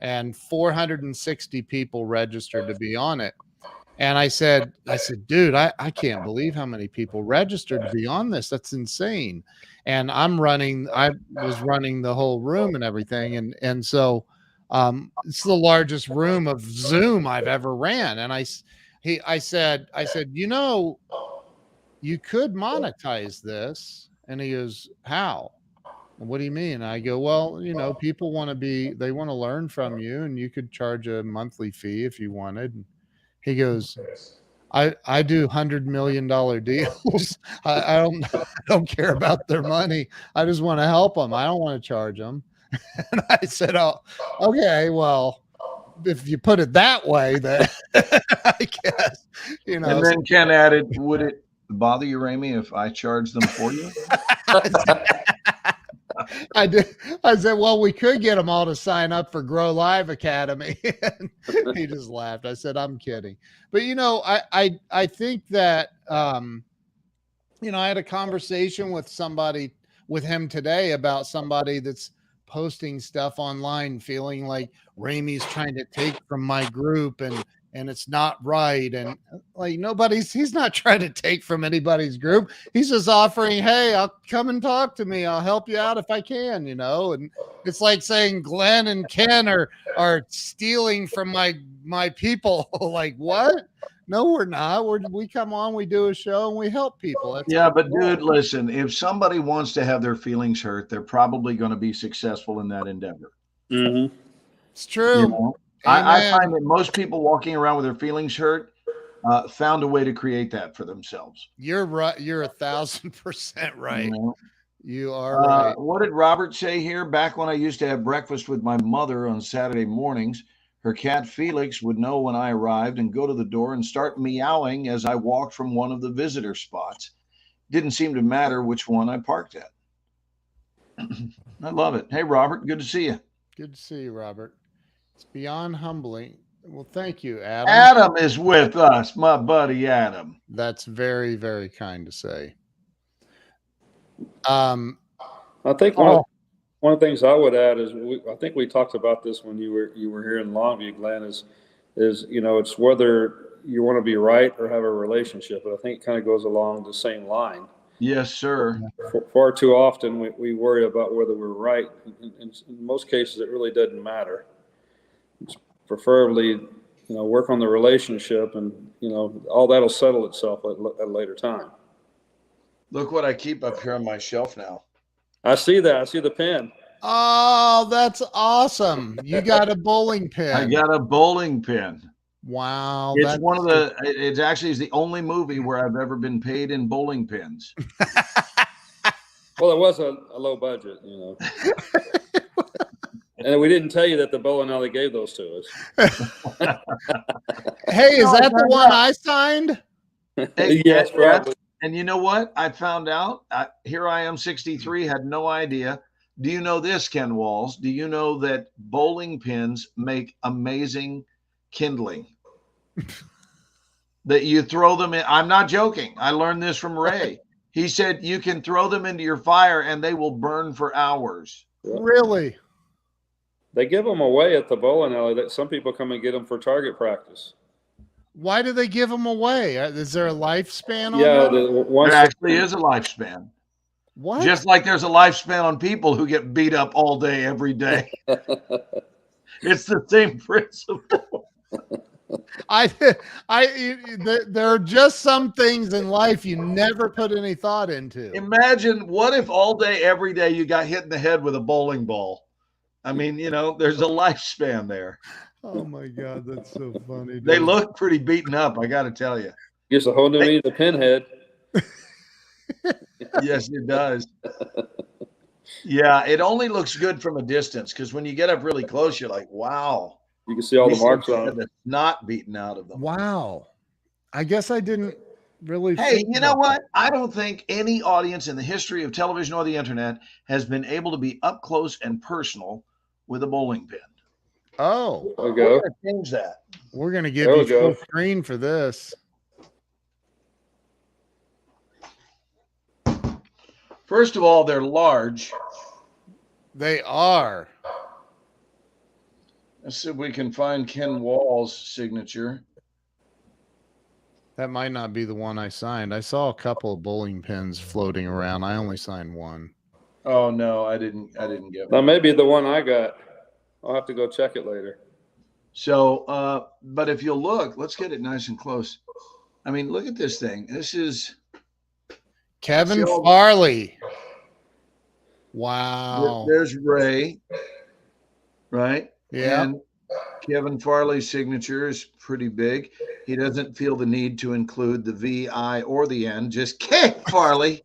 and 460 people registered to be on it. And I said, dude, I can't believe how many people registered to be on this. That's insane. And I was running the whole room and everything. And so it's the largest room of Zoom I've ever ran. And I said, you could monetize this. And he goes, how? What do you mean? I go, well, people they want to learn from you, and you could charge a monthly fee if you wanted. And he goes, I do $100 million deals. I don't care about their money. I just want to help them. I don't want to charge them. And I said, oh, okay, well, if you put it that way, then I guess, And then Ken added, would it bother you, Ramey, if I charge them for you? I did. I said, well, we could get them all to sign up for Grow Live Academy. And he just laughed. I said, I'm kidding. But, I think that, I had a conversation with somebody. with him today about somebody that's posting stuff online feeling like Ramey's trying to take from my group and it's not right. And like he's not trying to take from anybody's group. He's just offering, hey, I'll come and talk to me. I'll help you out if I can, and it's like saying Glenn and Ken are stealing from my people. Like, what? No, we're not. We come on, we do a show, and we help people. That's but dude, listen, if somebody wants to have their feelings hurt, they're probably going to be successful in that endeavor. Mm-hmm. It's true. I find that most people walking around with their feelings hurt found a way to create that for themselves. You're right. You're 1,000% right. You are right. What did Robert say here? Back when I used to have breakfast with my mother on Saturday mornings, her cat Felix would know when I arrived and go to the door and start meowing as I walked from one of the visitor spots. Didn't seem to matter which one I parked at. I love it. Hey, Robert, good to see you. Good to see you, Robert. It's beyond humbling. Well, thank you, Adam. Adam is with us, my buddy Adam. That's very, very kind to say. I think one of the things I would add is I think we talked about this when you were here in Longview, Glenn, is it's whether you want to be right or have a relationship. But I think it kind of goes along the same line. Yes, sir. Far too often we worry about whether we're right. In most cases, it really doesn't matter. It's preferably, work on the relationship, and all that'll settle itself at a later time. Look what I keep up here on my shelf now. I see that. I see the pin. Oh, that's awesome. You got a bowling pin. I got a bowling pin. Wow. It's one of it actually is the only movie where I've ever been paid in bowling pins. Well, it was a low budget, And we didn't tell you that the bowling alley gave those to us. Hey, is that the one I signed? Yes, probably. And you know what? I found out. Here I am, 63, had no idea. Do you know this, Ken Walls? Do you know that bowling pins make amazing kindling? That you throw them in. I'm not joking. I learned this from Ray. He said you can throw them into your fire and they will burn for hours. Really? They give them away at the bowling alley. That some people come and get them for target practice. Why do they give them away? Is there a lifespan on there actually is a lifespan. What? Just like there's a lifespan on people who get beat up all day, every day. It's the same principle. There are just some things in life you never put any thought into. Imagine what if all day, every day you got hit in the head with a bowling ball. I mean, there's a lifespan there. Oh my God, that's so funny. Dude. They look pretty beaten up, I got to tell you. Gives a whole new meaning to pinhead. Yes, it does. Yeah, it only looks good from a distance because when you get up really close, you're like, wow. You can see all the marks on it. Not beaten out of them. Wow. I guess I didn't really. Hey, you know what? I don't think any audience in the history of television or the internet has been able to be up close and personal with a bowling pin. Oh, there we go. We're going to change that. We're going to give you full screen for this. First of all, they're large. They are. Let's see if we can find Ken Wall's signature. That might not be the one I signed. I saw a couple of bowling pins floating around. I only signed one. Oh no, I didn't get one. That may be the one I got. I'll have to go check it later. So, but if you'll look, let's get it nice and close. I mean, look at this thing. This is Kevin Farley. Wow. There's Ray, right? Yeah. And Kevin Farley's signature is pretty big. He doesn't feel the need to include the V, I, or the N, just K Farley.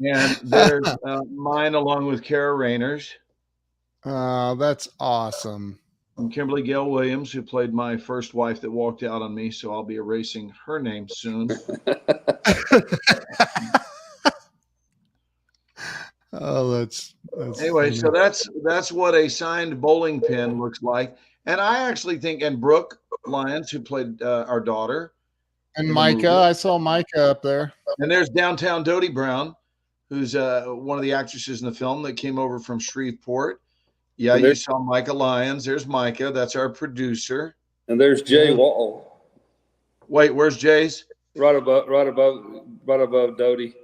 And there's mine along with Kara Rayner's. Oh, that's awesome. And Kimberly Gail Williams, who played my first wife that walked out on me, so I'll be erasing her name soon. Oh, that's anyway. funny. So that's what a signed bowling pin looks like. And I actually think, and Brooke Lyons, who played our daughter, and Micah, I saw Micah up there. And there's downtown Dodie Brown, who's one of the actresses in the film that came over from Shreveport. Yeah, you saw Micah Lyons. There's Micah. That's our producer. And there's Jay Wall. Wait, where's Jay's? Right above Dodie.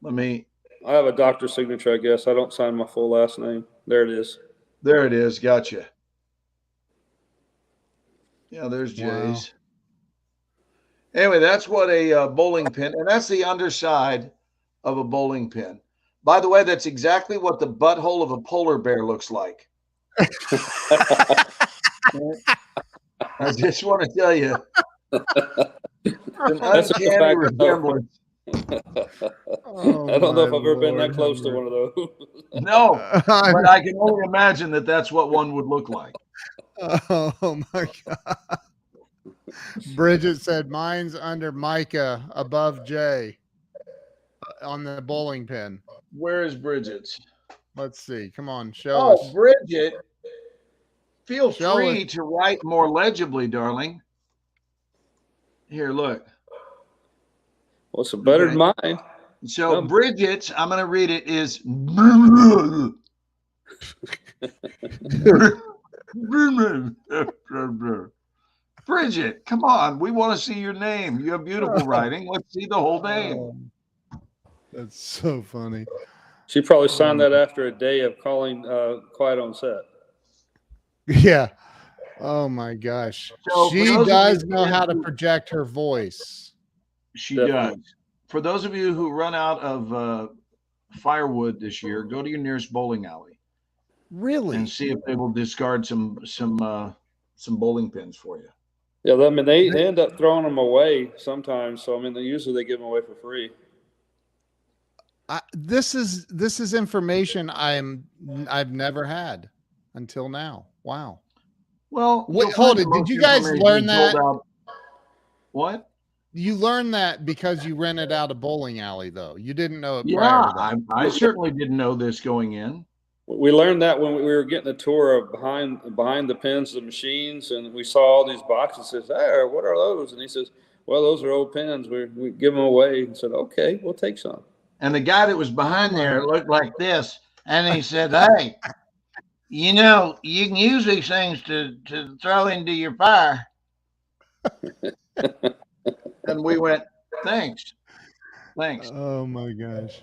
I have a doctor's signature, I guess. I don't sign my full last name. There it is. There it is. Gotcha. Yeah, there's Jay's. Wow. Anyway, that's what a bowling pin, and that's the underside of a bowling pin. By the way, that's exactly what the butthole of a polar bear looks like. I just want to tell you. That's a resemblance. I don't know if I've ever been that close to one of those. No, but I can only imagine that that's what one would look like. Oh my God. Bridget said mine's under Micah above Jay on the bowling pin. Where is Bridget's? Let's see. Come on, show us. Bridget, feel free to write more legibly, darling. Here, look. Well, it's better than mine. So Bridget's, I'm going to read it, is Bridget, come on. We want to see your name. You have beautiful writing. Let's see the whole name. That's so funny. She probably signed that after a day of calling Quiet on Set. Yeah. Oh my gosh. So she does know how to project her voice. She does. For those of you who run out of firewood this year, go to your nearest bowling alley. Really? And see if they will discard some bowling pins for you. Yeah, I mean they end up throwing them away sometimes. So I mean, usually they give them away for free. This is information I've never had until now. Wow. Well, wait, hold it. Did you guys learn that? What? You learned that because you rented out a bowling alley, though. You didn't know it. Yeah, I certainly didn't know this going in. We learned that when we were getting a tour of behind the pins, the machines, and we saw all these boxes. Says, "Hey, what are those?" And he says, "Well, those are old pins. We give them away." And said, "Okay, we'll take some." And the guy that was behind there looked like this, and he said, "Hey, you know, you can use these things to throw into your fire." And we went, thanks. Oh my gosh.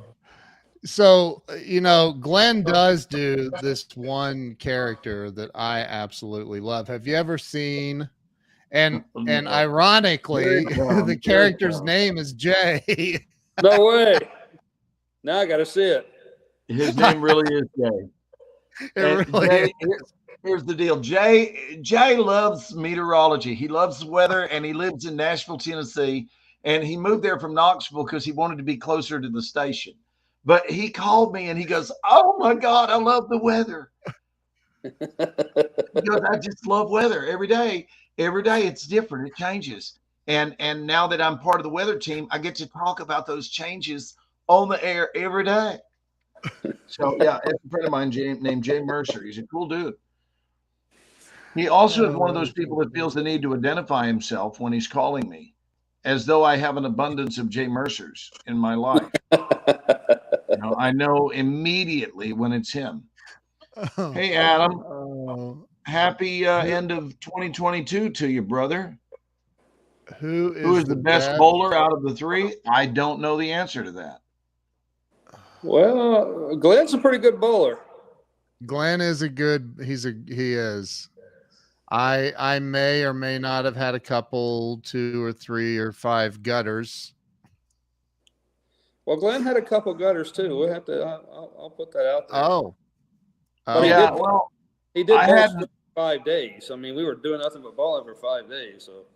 So, you know, Glenn does do this one character that I absolutely love. Have you ever seen? And ironically, the character's name is Jay. No way. Now I got to see it. His name really is Jay. Here's the deal. Jay loves meteorology. He loves the weather, and he lives in Nashville, Tennessee. And he moved there from Knoxville because he wanted to be closer to the station. But he called me and he goes, "Oh my God, I love the weather." He goes, "I just love weather every day. Every day it's different. It changes." And now that I'm part of the weather team, I get to talk about those changes on the air every day. So yeah, it's a friend of mine named Jay Mercer. He's a cool dude. He also is one of those people that feels the need to identify himself when he's calling me, as though I have an abundance of Jay Mercers in my life. I know immediately when it's him. Hey, Adam. Happy end of 2022 to you, brother. Who is the best bowler out of the three? I don't know the answer to that. Well, Glenn's a pretty good bowler. Glenn is he is. I may or may not have had a couple, 2 or 3 or 5 gutters. Well, Glenn had a couple gutters too. We'll have to. I'll put that out there. Oh, but he did bowl for 5 days. I mean, we were doing nothing but bowling for 5 days. So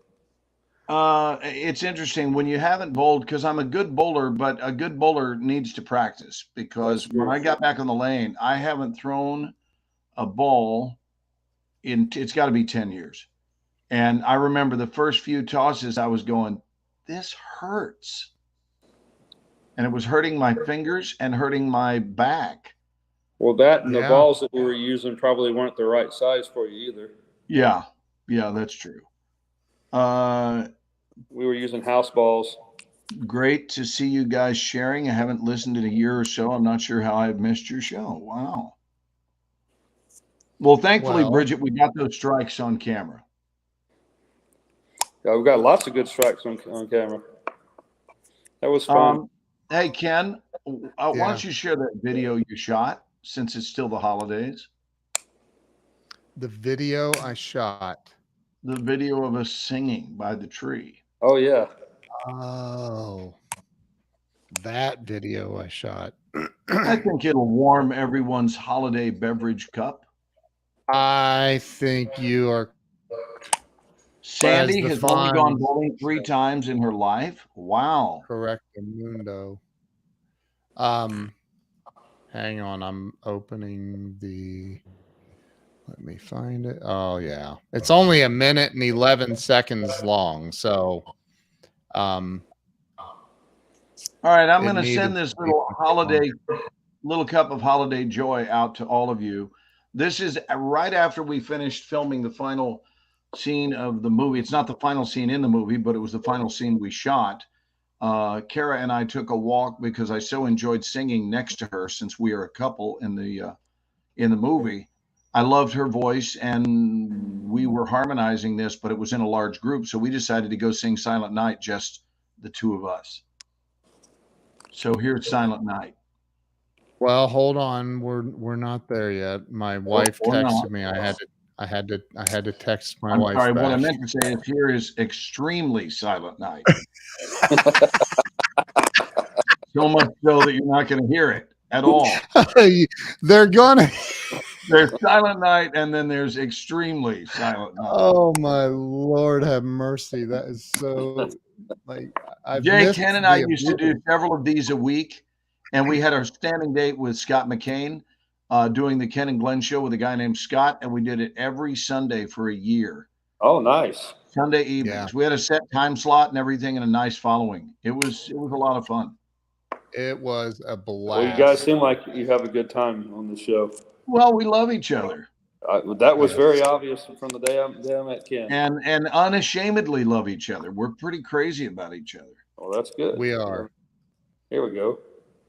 it's interesting when you haven't bowled, because I'm a good bowler, but a good bowler needs to practice, because when I got back on the lane, I haven't thrown a ball it's got to be 10 years. And I remember the first few tosses I was going, this hurts. And it was hurting my fingers and hurting my back. Well, that and the balls that we were using probably weren't the right size for you either. Yeah, that's true. We were using house balls. Great to see you guys sharing. I haven't listened in a year or so. I'm not sure how I've missed your show. Wow. Well, thankfully, Well, Bridget, we got those strikes on camera. Yeah, we've got lots of good strikes on camera. That was fun. Hey, Ken, why Yeah. don't you share that video you shot since it's still the holidays? The video I shot. The video of us singing by the tree. Oh, yeah. Oh, that video I shot. I think it'll warm everyone's holiday beverage cup. I think you are. Sandy the has only fun- gone bowling 3 times in her life. Wow. Correct, Mundo. Hang on, I'm opening the. Let me find it. Oh yeah, it's only 1 minute and 11 seconds long. So, All right, I'm It going to needed send this to be little cup of holiday joy out to all of you. This is right after we finished filming the final scene of the movie. It's not the final scene in the movie, but it was the final scene we shot. Kara and I took a walk because I so enjoyed singing next to her since we are a couple in the movie. I loved her voice, and we were harmonizing this, but it was in a large group, so we decided to go sing Silent Night, just the two of us. So here's Silent Night. Well, hold on, we're not there yet. My wife or texted not. me. I had to text my I'm wife. sorry, what I back. meant to say is here is extremely Silent Night. So much so that you're not going to hear it at all. They're gonna. There's Silent Night, and then there's extremely Silent Night. Oh my Lord, have mercy! That is so. Like Jay, Ken, and I used to do several of these a week, and we had our standing date with Scott McCain doing the Ken and Glenn show with a guy named Scott, and we did it every Sunday for a year. Oh, nice. Sunday evenings. Yeah. We had a set time slot and everything, and a nice following. It was a lot of fun. It was a blast. Well, you guys seem like you have a good time on the show. Well, we love each other. That was very obvious from the day I met Ken. And unashamedly love each other. We're pretty crazy about each other. Well, that's good. We are. Here we go.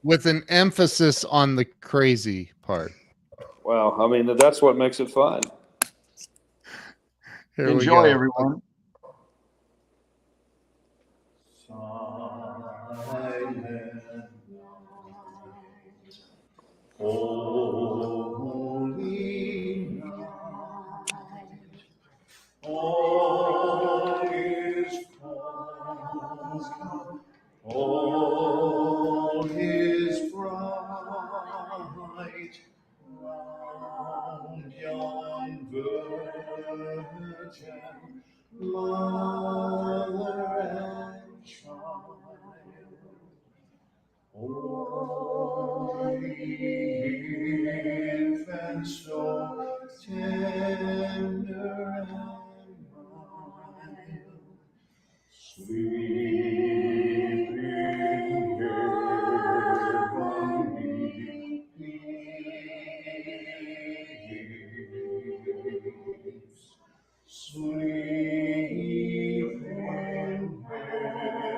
With an emphasis on the crazy part. Wow. I mean, that's what makes it fun. Here Enjoy, we go. everyone. Holy night, all is calm, all is bright, round yon virgin, mother and child. Oh, infant so tender and mild, sleep in heavenly peace. Sleep in heavenly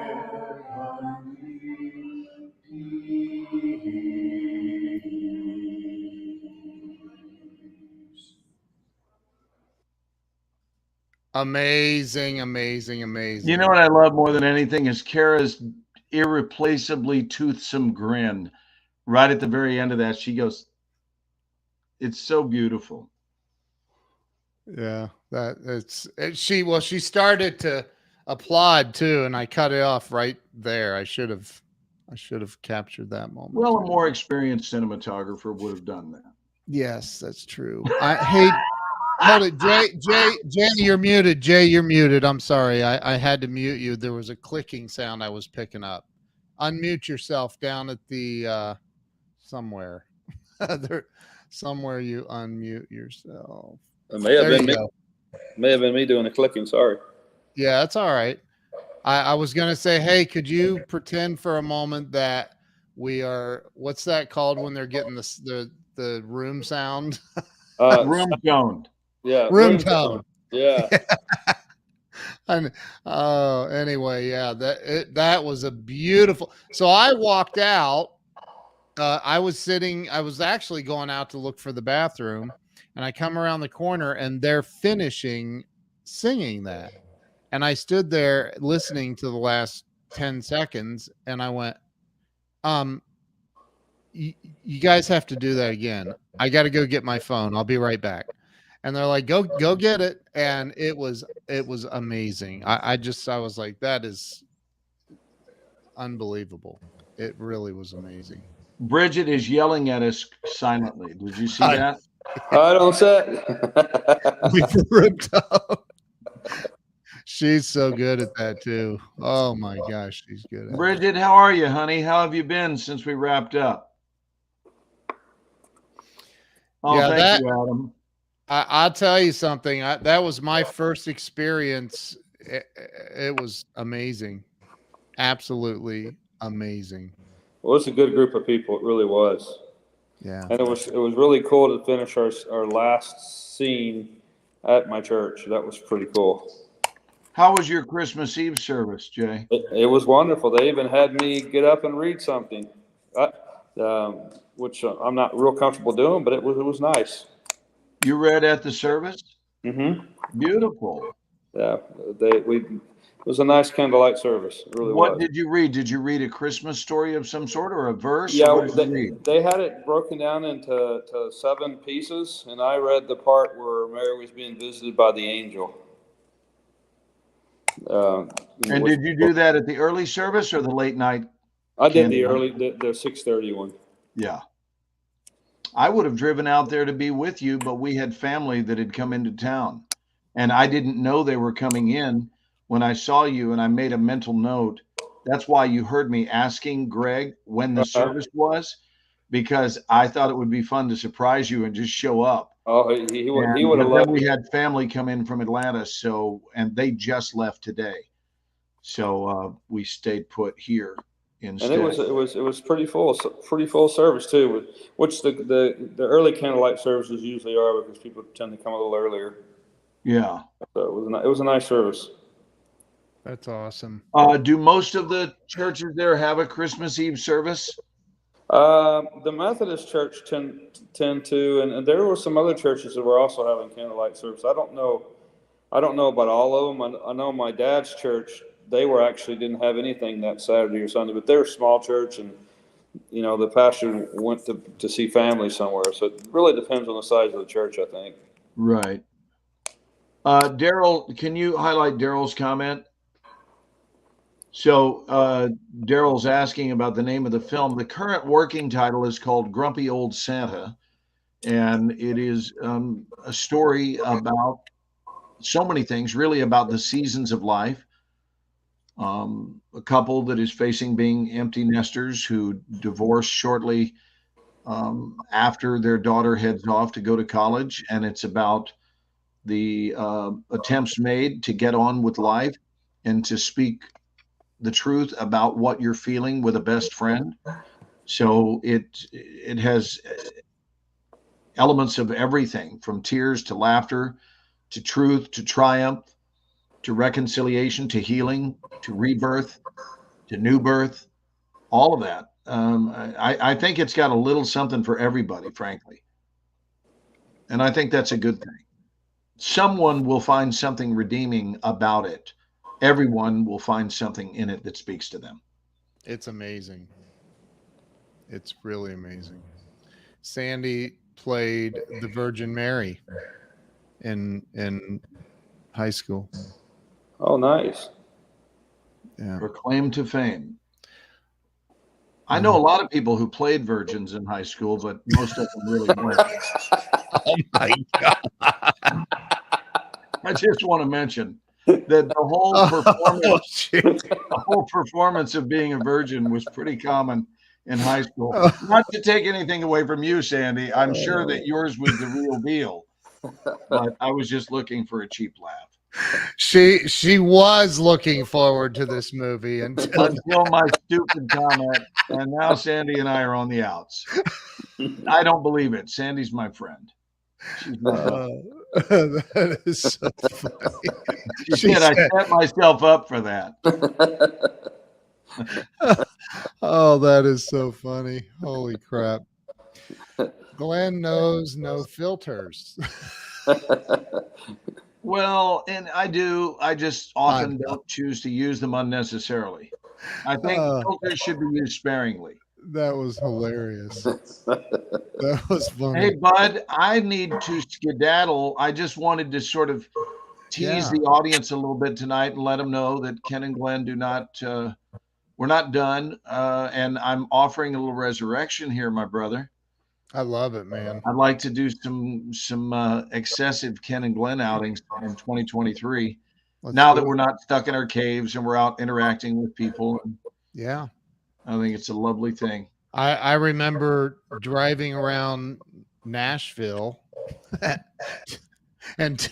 peace. Amazing. You know what I love more than anything is Kara's irreplaceably toothsome grin. Right at the very end of that, she goes, "It's so beautiful." Yeah, she started to applaud too, and I cut it off right there. I should have captured that moment. Well, a more experienced cinematographer would have done that. Yes, that's true. I hate. Hold it, Jay, you're muted. Jay, you're muted. I'm sorry. I had to mute you. There was a clicking sound I was picking up. Unmute yourself down at the somewhere. Somewhere you unmute yourself. It may have There been you me. go. May have been me doing the clicking. Sorry. Yeah, that's all right. I was gonna say, hey, could you pretend for a moment that we are? What's that called when they're getting the room sound? Room toned. Yeah. Room tone. Yeah. And anyway, yeah, that was a beautiful. So I walked out. I was actually going out to look for the bathroom, and I come around the corner and they're finishing singing that. And I stood there listening to the last 10 seconds and I went, you guys have to do that again. I got to go get my phone. I'll be right back. And they're like, go get it. And it was amazing. I was like, that is unbelievable. It really was amazing. Bridget is yelling at us silently. Did you see that? I don't say. We ripped up. She's so good at that too. Oh my gosh, she's good at Bridget, how are you, honey? How have you been since we wrapped up? Oh, yeah, thank you, Adam. I'll tell you something. That was my first experience. It was amazing. Absolutely amazing. Well, it's a good group of people. It really was. Yeah. And it was really cool to finish our last scene at my church. That was pretty cool. How was your Christmas Eve service, Jay? It was wonderful. They even had me get up and read something, which I'm not real comfortable doing, but it was nice. You read at the service? Mm-hmm. Beautiful. Yeah, it was a nice candlelight service. It really What was. did you read? Did you read a Christmas story of some sort or a verse? Yeah, or what did you read? they had it broken down into 7 pieces, and I read the part where Mary was being visited by the angel. And did you do that at the early service or the late night? I did the candlelight? 6:30 one. Yeah. I would have driven out there to be with you, but we had family that had come into town. And I didn't know they were coming in when I saw you, and I made a mental note. That's why you heard me asking Greg when the service was, because I thought it would be fun to surprise you and just show up. Oh, he would have But loved then we it. had family come in from Atlanta, and they just left today. So we stayed put here instead. And it was pretty full service too, which the early candlelight services usually are because people tend to come a little earlier. Yeah. So it was a nice service. That's awesome. Do most of the churches there have a Christmas Eve service? The Methodist Church tend to, and there were some other churches that were also having candlelight service. I don't know about all of them. I know my dad's church, they didn't have anything that Saturday or Sunday, but they're a small church, and the pastor went to see family somewhere. So it really depends on the size of the church, I think. Right. Daryl, can you highlight Daryl's comment? So Daryl's asking about the name of the film. The current working title is called Grumpy Old Santa, and it is a story about so many things, really about the seasons of life. A couple that is facing being empty nesters who divorce shortly after their daughter heads off to go to college, and it's about the attempts made to get on with life and to speak the truth about what you're feeling with a best friend. So it has elements of everything from tears to laughter to truth to triumph to reconciliation to healing to rebirth to new birth, all of that. I think it's got a little something for everybody, frankly. And I think that's a good thing. Someone will find something redeeming about it. Everyone will find something in it that speaks to them. It's amazing. It's really amazing. Sandy played the Virgin Mary in high school. Oh, nice. Yeah. Her claim to fame. I know a lot of people who played virgins in high school, but most of them really weren't. Oh my God. I just want to mention that the whole performance of being a virgin was pretty common in high school. Not to take anything away from you, Sandy. I'm sure that yours was the real deal, but I was just looking for a cheap laugh. She was looking forward to this movie until my stupid comment, and now Sandy and I are on the outs. I don't believe it. Sandy's my friend. She's not. That is so funny. She said, I set myself up for that. Oh, that is so funny. Holy crap. Glenn knows no filters. Well, and I do. I just often know. don't choose to use them unnecessarily. I think filters should be used sparingly. That was hilarious. That was funny. Hey, Bud, I need to skedaddle. I just wanted to sort of tease the audience a little bit tonight and let them know that Ken and Glenn do not, we're not done. And I'm offering a little resurrection here, my brother. I love it, man. I'd like to do some excessive Ken and Glenn outings in 2023. Now that we're not stuck in our caves and we're out interacting with people. Yeah. I think it's a lovely thing. I remember driving around Nashville and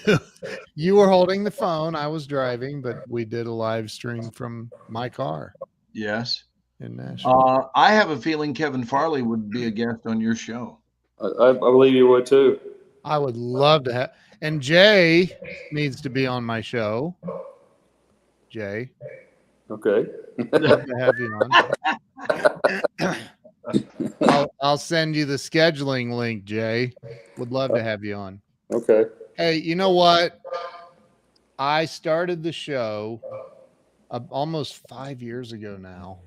you were holding the phone. I was driving, but we did a live stream from my car. Yes. In Nashville. I have a feeling Kevin Farley would be a guest on your show. I believe you would too. I would love to have, and Jay needs to be on my show. Jay. Okay. Love to have you on. I'll send you the scheduling link, Jay. Would love to have you on. Okay. Hey, you know what? I started the show almost 5 years ago now.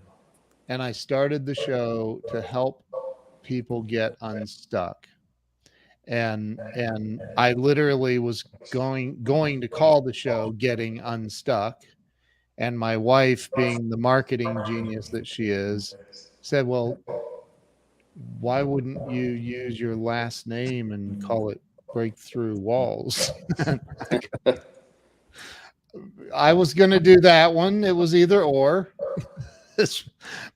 And I started the show to help people get unstuck. And I literally was going to call the show Getting Unstuck. And my wife, being the marketing genius that she is, said, well, why wouldn't you use your last name and call it Breakthrough Walls? I was going to do that one. It was either or.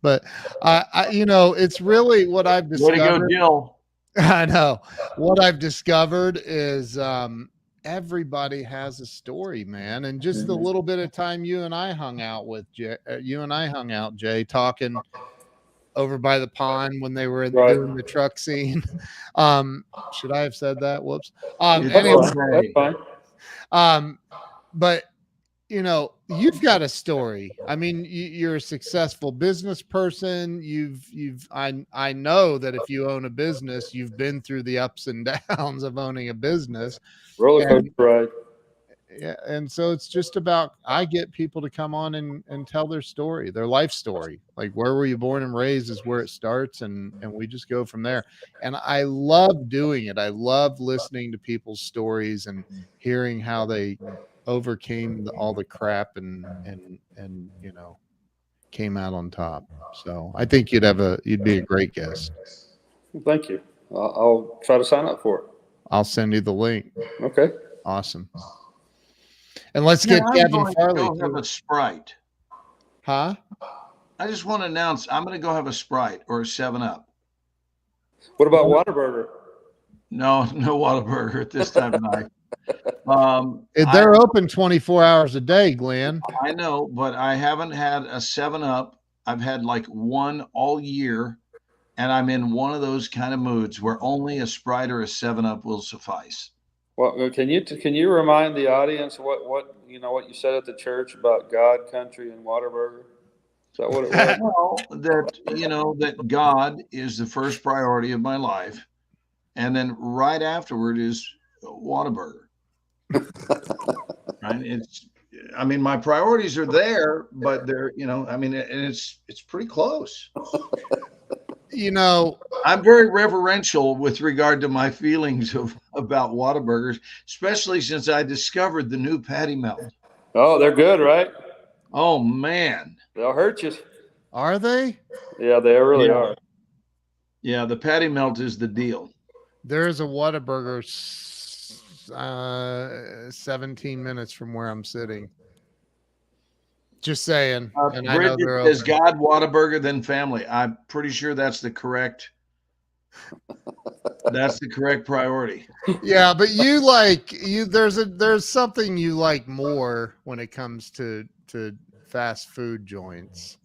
But I you know, it's really what I've discovered. Way to go, Jill. I know what I've discovered is everybody has a story, man. And just the little bit of time you and I hung out with Jay, talking over by the pond when they were doing the truck scene. Should I have said that? Whoops. Anyway, that's fine. But you know, you've got a story. I mean, you're a successful business person. I know that if you own a business, you've been through the ups and downs of owning a business. Roller coaster ride. Yeah. And so it's just about, I get people to come on and tell their story, their life story. Like, where were you born and raised is where it starts. And we just go from there. And I love doing it. I love listening to people's stories and hearing how they overcame all the crap and you know, came out on top. So I think you'd be a great guest. Thank you. I'll try to sign up for it. I'll send you the link. Okay. Awesome. And let's get Kevin Farley. Go have a Sprite. Huh? I just want to announce I'm going to go have a Sprite or a 7-Up. What about Whataburger? No Whataburger at this time of night. They're open 24 hours a day, Glenn. I know, but I haven't had a 7-Up. I've had like one all year, and I'm in one of those kind of moods where only a Sprite or a 7-Up will suffice. Well, can you remind the audience what you said at the church about God, country, and Whataburger? Is that what it was? Well, that God is the first priority of my life, and then right afterward is Whataburger. Right? My priorities are there, but they're, and it's pretty close. I'm very reverential with regard to my feelings about Whataburgers, especially since I discovered the new Patty Melt. Oh, they're good, right? Oh man, they'll hurt you. Are they? Yeah, they really are. Yeah, the Patty Melt is the deal. There's a Whataburger 17 minutes from where I'm sitting. Just saying. And I know they're says God, Whataburger, then family. I'm pretty sure that's the correct priority. Yeah, but there's something you like more when it comes to fast food joints.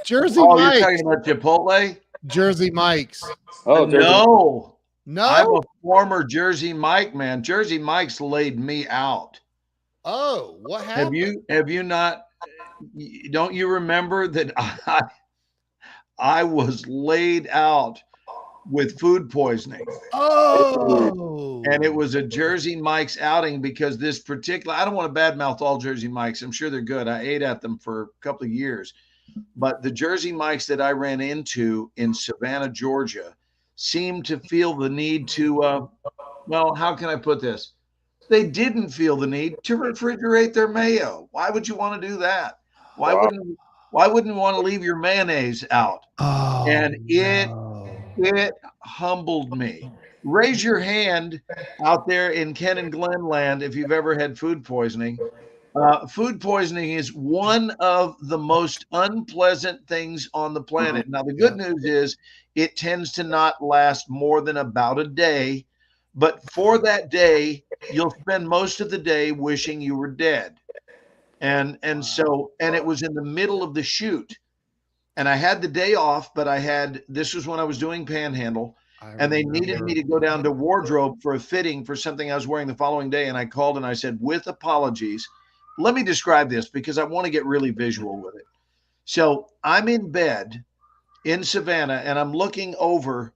Jersey Mike's. You're talking about Chipotle? Jersey Mike's. Oh, Jersey. No. I'm No. a former Jersey Mike, man. Jersey Mike's laid me out. Oh, what happened? Have you not? Don't you remember that I was laid out with food poisoning? Oh, And it was a Jersey Mike's outing because this particular, I don't want to badmouth all Jersey Mike's. I'm sure they're good. I ate at them for a couple of years. But the Jersey Mike's that I ran into in Savannah, Georgia, seemed to feel the need to, well, how can I put this? They didn't feel the need to refrigerate their mayo. Why would you want to do that? Why Wow. wouldn't you want to leave your mayonnaise out? oh, And no. it humbled me. Raise your hand out there in Ken and Glenn land if you've ever had food poisoning. Food poisoning is one of the most unpleasant things on the planet. Now, the good news is it tends to not last more than about a day. But for that day, you'll spend most of the day wishing you were dead. And it was in the middle of the shoot. And I had the day off, but this was when I was doing Panhandle. And they needed me to go down to wardrobe for a fitting for something I was wearing the following day. And I called and I said, with apologies, let me describe this because I want to get really visual with it. So I'm in bed in Savannah and I'm looking over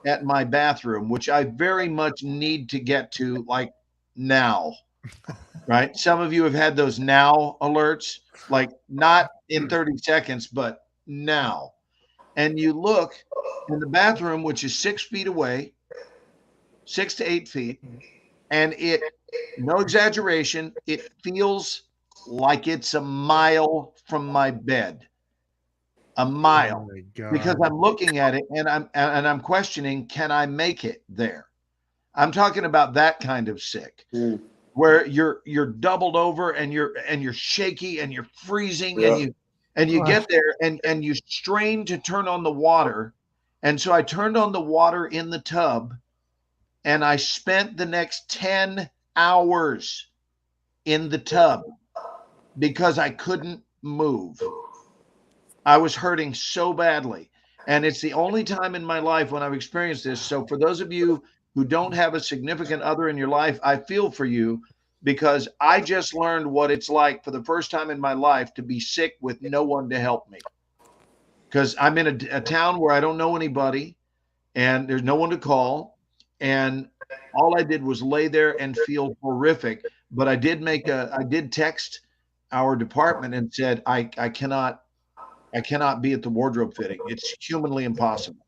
at my bathroom, which I very much need to get to like now, right? Some of you have had those now alerts, like not in 30 seconds, but now. And you look in the bathroom, which is 6 feet away, 6 to 8 feet, and no exaggeration, it feels like it's a mile from my bed. A mile. Oh my God. Because I'm looking at it and I'm questioning, can I make it there? I'm talking about that kind of sick, where you're doubled over and you're shaky and you're freezing, Yeah. and you get there and you strain to turn on the water. And so I turned on the water in the tub and I spent the next 10 hours in the tub because I couldn't move. I was hurting so badly. And it's the only time in my life when I've experienced this. So for those of you who don't have a significant other in your life, I feel for you because I just learned what it's like for the first time in my life to be sick with no one to help me. Because I'm in a town where I don't know anybody and there's no one to call. And all I did was lay there and feel horrific. But I did text our department and said, I cannot be at the wardrobe fitting. It's humanly impossible.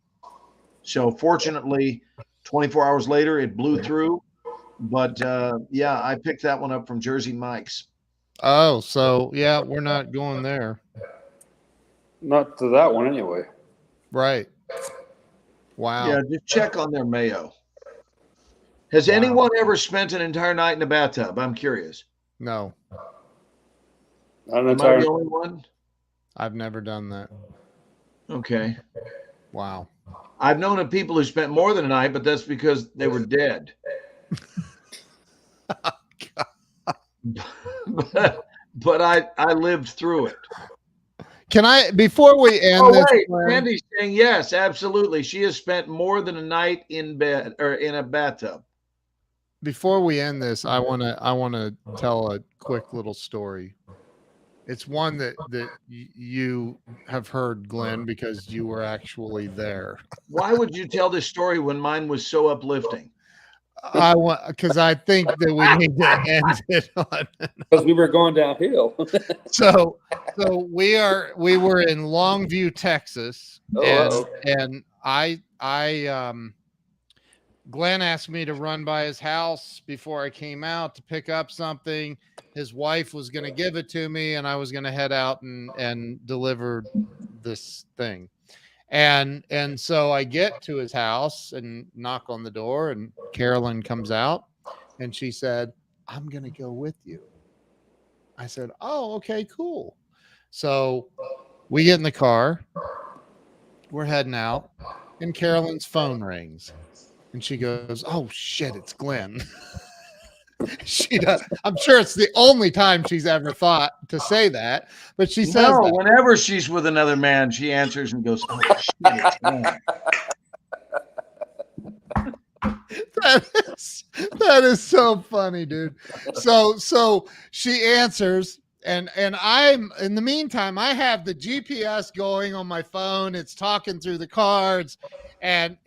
So fortunately, 24 hours later, it blew through. But yeah, I picked that one up from Jersey Mike's. Oh, so yeah, we're not going there. Not to that one anyway. Right. Wow. Yeah, just check on their mayo. Has anyone ever spent an entire night in a bathtub? I'm curious. No, Not an Am I entire. the only one? I've never done that. Okay. Wow. I've known of people who spent more than a night, but that's because they were dead. but I lived through it. Can I, before we end Oh this, wait, Glenn, Randy's saying yes, absolutely. She has spent more than a night in bed or in a bathtub. before we end this, I want to tell a quick little story. It's one that you have heard, Glenn, because you were actually there. Why would you tell this story when mine was so uplifting? I want, because I think that we need to end it on. Because we were going downhill. So we were in Longview, Texas, and Glenn asked me to run by his house before I came out to pick up something. His wife was going to give it to me, and I was going to head out and deliver this thing. And so I get to his house and knock on the door, and Carolyn comes out, and she said, "I'm going to go with you." I said, "Oh, okay, cool." So we get in the car, we're heading out, and Carolyn's phone rings. And she goes, "Oh shit, it's Glenn." She does. I'm sure it's the only time she's ever thought to say that, but she says No, that. whenever she's with another man, she answers and goes, "Oh shit, it's Glenn." That is so funny, dude. So she answers, and I'm in the meantime, I have the GPS going on my phone. It's talking through the cards, and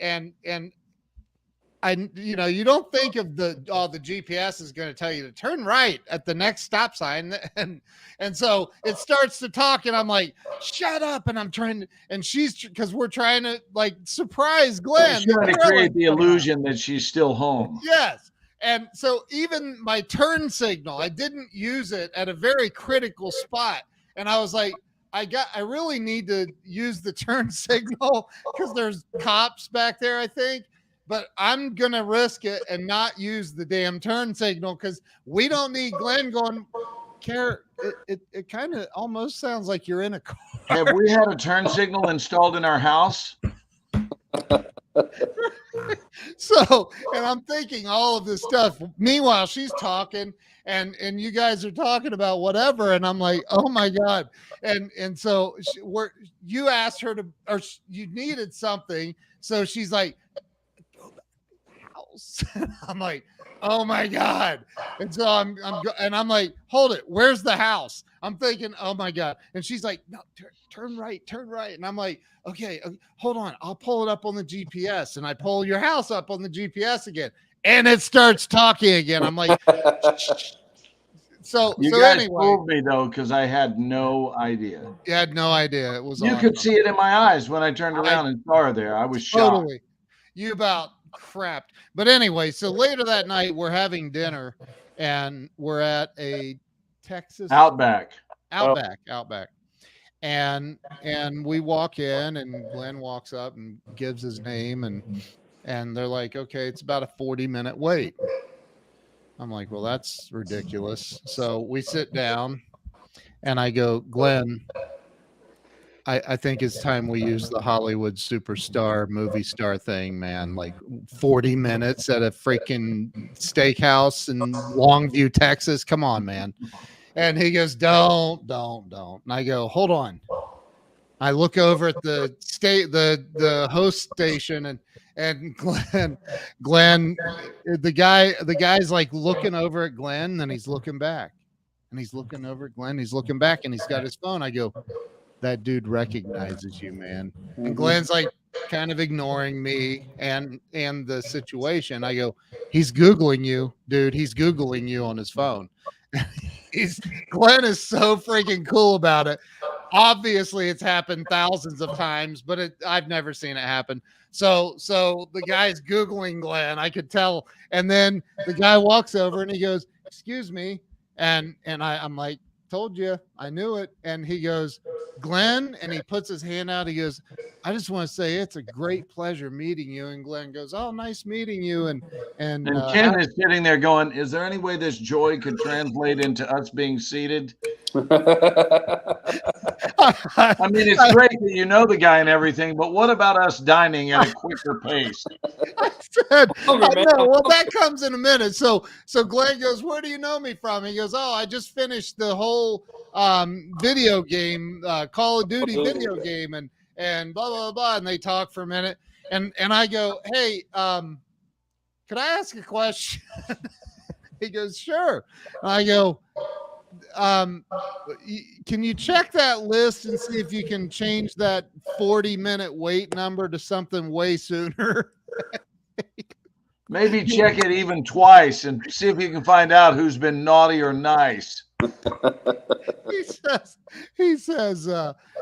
I, you don't think of the GPS is going to tell you to turn right at the next stop sign, and so it starts to talk, and I'm like, shut up, and I'm trying to, and she's, because we're trying to like surprise Glenn. She's trying to create the illusion that she's still home. Yes. And so even my turn signal, I didn't use it at a very critical spot. And I was like, I really need to use the turn signal because there's cops back there, I think. But I'm going to risk it and not use the damn turn signal because we don't need Glenn going, it kind of almost sounds like you're in a car. Have we had a turn signal installed in our house? So, and I'm thinking all of this stuff. Meanwhile, she's talking and you guys are talking about whatever. And I'm like, oh my God. And so you asked her to, or you needed something. So she's like, go back to the house. I'm like, oh my God. And so I'm like, hold it. Where's the house? I'm thinking, oh my God. And she's like, no, turn right. And I'm like, okay, hold on. I'll pull it up on the GPS. And I pull your house up on the GPS again. And it starts talking again. I'm like, so guys anyway. fooled me though, because I had no idea. You had no idea. It was You could see it in my eyes when I turned around and saw her there. I was shocked. Totally. You about crapped. But anyway, so later that night we're having dinner and we're at a Texas Outback. And we walk in and Glenn walks up and gives his name and they're like, okay, it's about a 40-minute wait. I'm like, well, that's ridiculous. So we sit down and I go, Glenn, I think it's time we use the Hollywood superstar movie star thing, man. Like 40 minutes at a freaking steakhouse in Longview, Texas. Come on, man. And he goes, don't. And I go, hold on. I look over at the host station and Glenn, the guy's like looking over at Glenn, and he's looking back, and he's looking over at Glenn, he's looking back, and he's got his phone. I go, that dude recognizes you, man. And Glenn's like kind of ignoring me and the situation. I go, he's Googling you, dude. He's Googling you on his phone. Glenn is so freaking cool about it. Obviously, it's happened thousands of times, but I've never seen it happen. So the guy's Googling Glenn. I could tell. And then the guy walks over and he goes, excuse me. And I'm like, told you, I knew it. And he goes, Glenn, and he puts his hand out. He goes, I just want to say it's a great pleasure meeting you. And Glenn goes, oh, nice meeting you. And Ken is sitting there going, is there any way this joy could translate into us being seated? I mean, it's great that you know the guy and everything, but what about us dining at a quicker pace? I said, oh, no, well, that comes in a minute. So Glenn goes, where do you know me from? He goes, oh, I just finished the whole video game, Call of Duty video game, and blah, blah, blah. And they talk for a minute. And I go, hey, could I ask a question? He goes, sure. And I go, can you check that list and see if you can change that 40-minute wait number to something way sooner? Maybe check it even twice and see if you can find out who's been naughty or nice. He says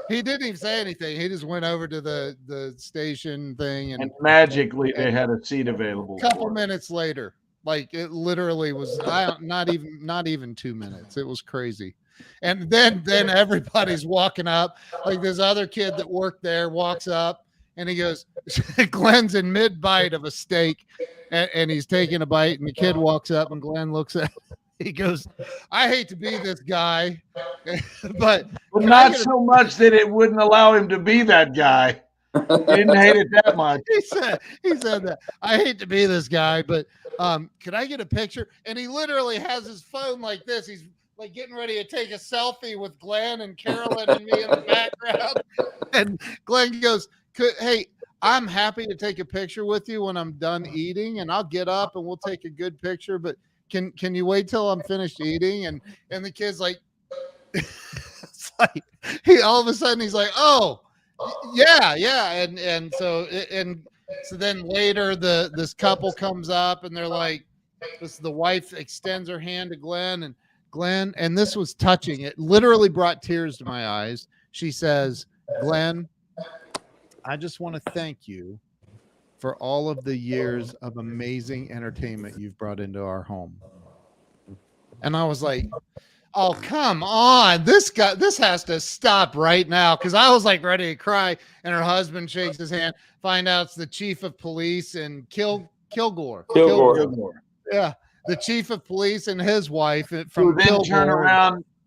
he didn't even say anything. He just went over to the station thing and magically they had a seat available. A couple minutes later. Like it literally was not even 2 minutes. It was crazy. And then everybody's walking up. Like this other kid that worked there walks up and he goes, Glenn's in mid bite of a steak and he's taking a bite and the kid walks up and Glenn looks at him. He goes, I hate to be this guy, but not so much that it wouldn't allow him to be that guy. Didn't hate it that much. He said that. I hate to be this guy, but could I get a picture? And he literally has his phone like this. He's like getting ready to take a selfie with Glenn and Carolyn and me in the background. And Glenn goes, hey, I'm happy to take a picture with you when I'm done eating, and I'll get up and we'll take a good picture. But can you wait till I'm finished eating? And the kid's like, it's like he all of a sudden he's like, oh yeah. And so then later this couple comes up and they're like, the wife extends her hand to Glenn, and this was touching. It literally brought tears to my eyes. She says, Glenn, I just want to thank you for all of the years of amazing entertainment you've brought into our home. And I was like, oh, come on. This has to stop right now. Cause I was like ready to cry, and her husband shakes his hand, find out it's the chief of police and Kilgore. Yeah. The chief of police and his wife from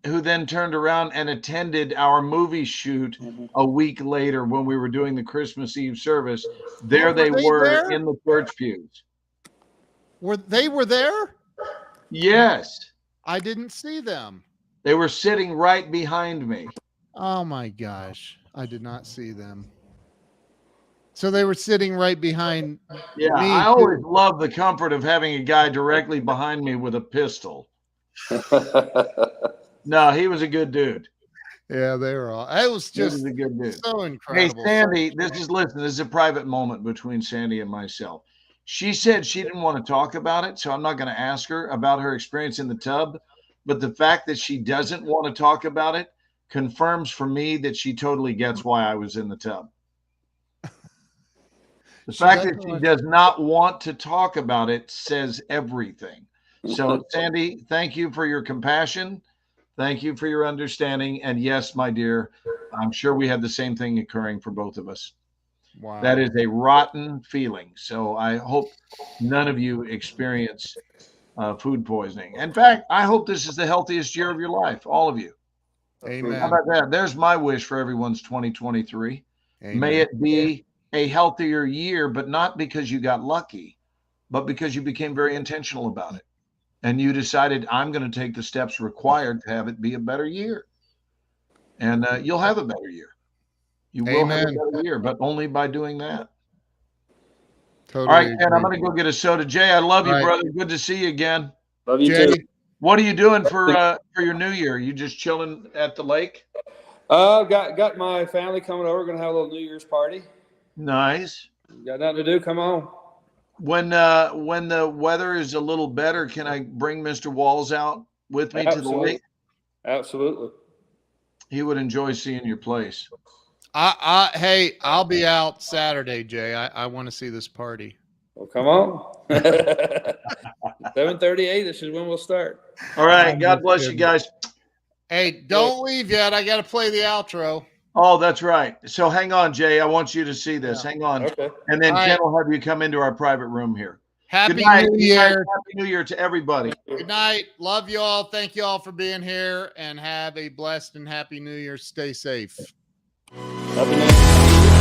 who then turned around and attended our movie shoot a week later when we were doing the Christmas Eve service. There they were in the church pews. Were there? Yes. I didn't see them. They were sitting right behind me. Oh my gosh. I did not see them. So they were sitting right behind me. I always love the comfort of having a guy directly behind me with a pistol. No, he was a good dude. Yeah, they were all. It was just a good dude. So incredible. Hey, Sandy, this is a private moment between Sandy and myself. She said she didn't want to talk about it, so I'm not going to ask her about her experience in the tub. But the fact that she doesn't want to talk about it confirms for me that she totally gets why I was in the tub. The fact that she does not want to talk about it says everything. So, Sandy, thank you for your compassion. Thank you for your understanding. And yes, my dear, I'm sure we had the same thing occurring for both of us. Wow. That is a rotten feeling. So I hope none of you experience food poisoning. In fact, I hope this is the healthiest year of your life, all of you. Amen. How about that? There's my wish for everyone's 2023. Amen. May it be a healthier year, but not because you got lucky, but because you became very intentional about it. And you decided, I'm going to take the steps required to have it be a better year. And you'll have a better year. You will have a better year, but only by doing that. Totally. All right, Ken, I'm going to go get a soda. Jay, I love you, brother. Good to see you again. Love you Jay, too. What are you doing for your New Year? You just chilling at the lake? Got my family coming over. Going to have a little New Year's party. Nice. Got nothing to do? Come on. When the weather is a little better, can I bring Mr. Walls out with me to the lake? Absolutely. He would enjoy seeing your place. Hey, I'll be out Saturday, Jay. I want to see this party. Well, come on. 7:38. This is when we'll start. All right. God bless you guys. Hey, don't leave yet. I got to play the outro. Oh, that's right. So hang on, Jay. I want you to see this. Hang on. Okay. And then All Ken right. will have you come into our private room here. Happy Good night. New Year. Happy New Year to everybody. Good night. Love you all. Thank you all for being here, and have a blessed and happy New Year. Stay safe. Happy New Year.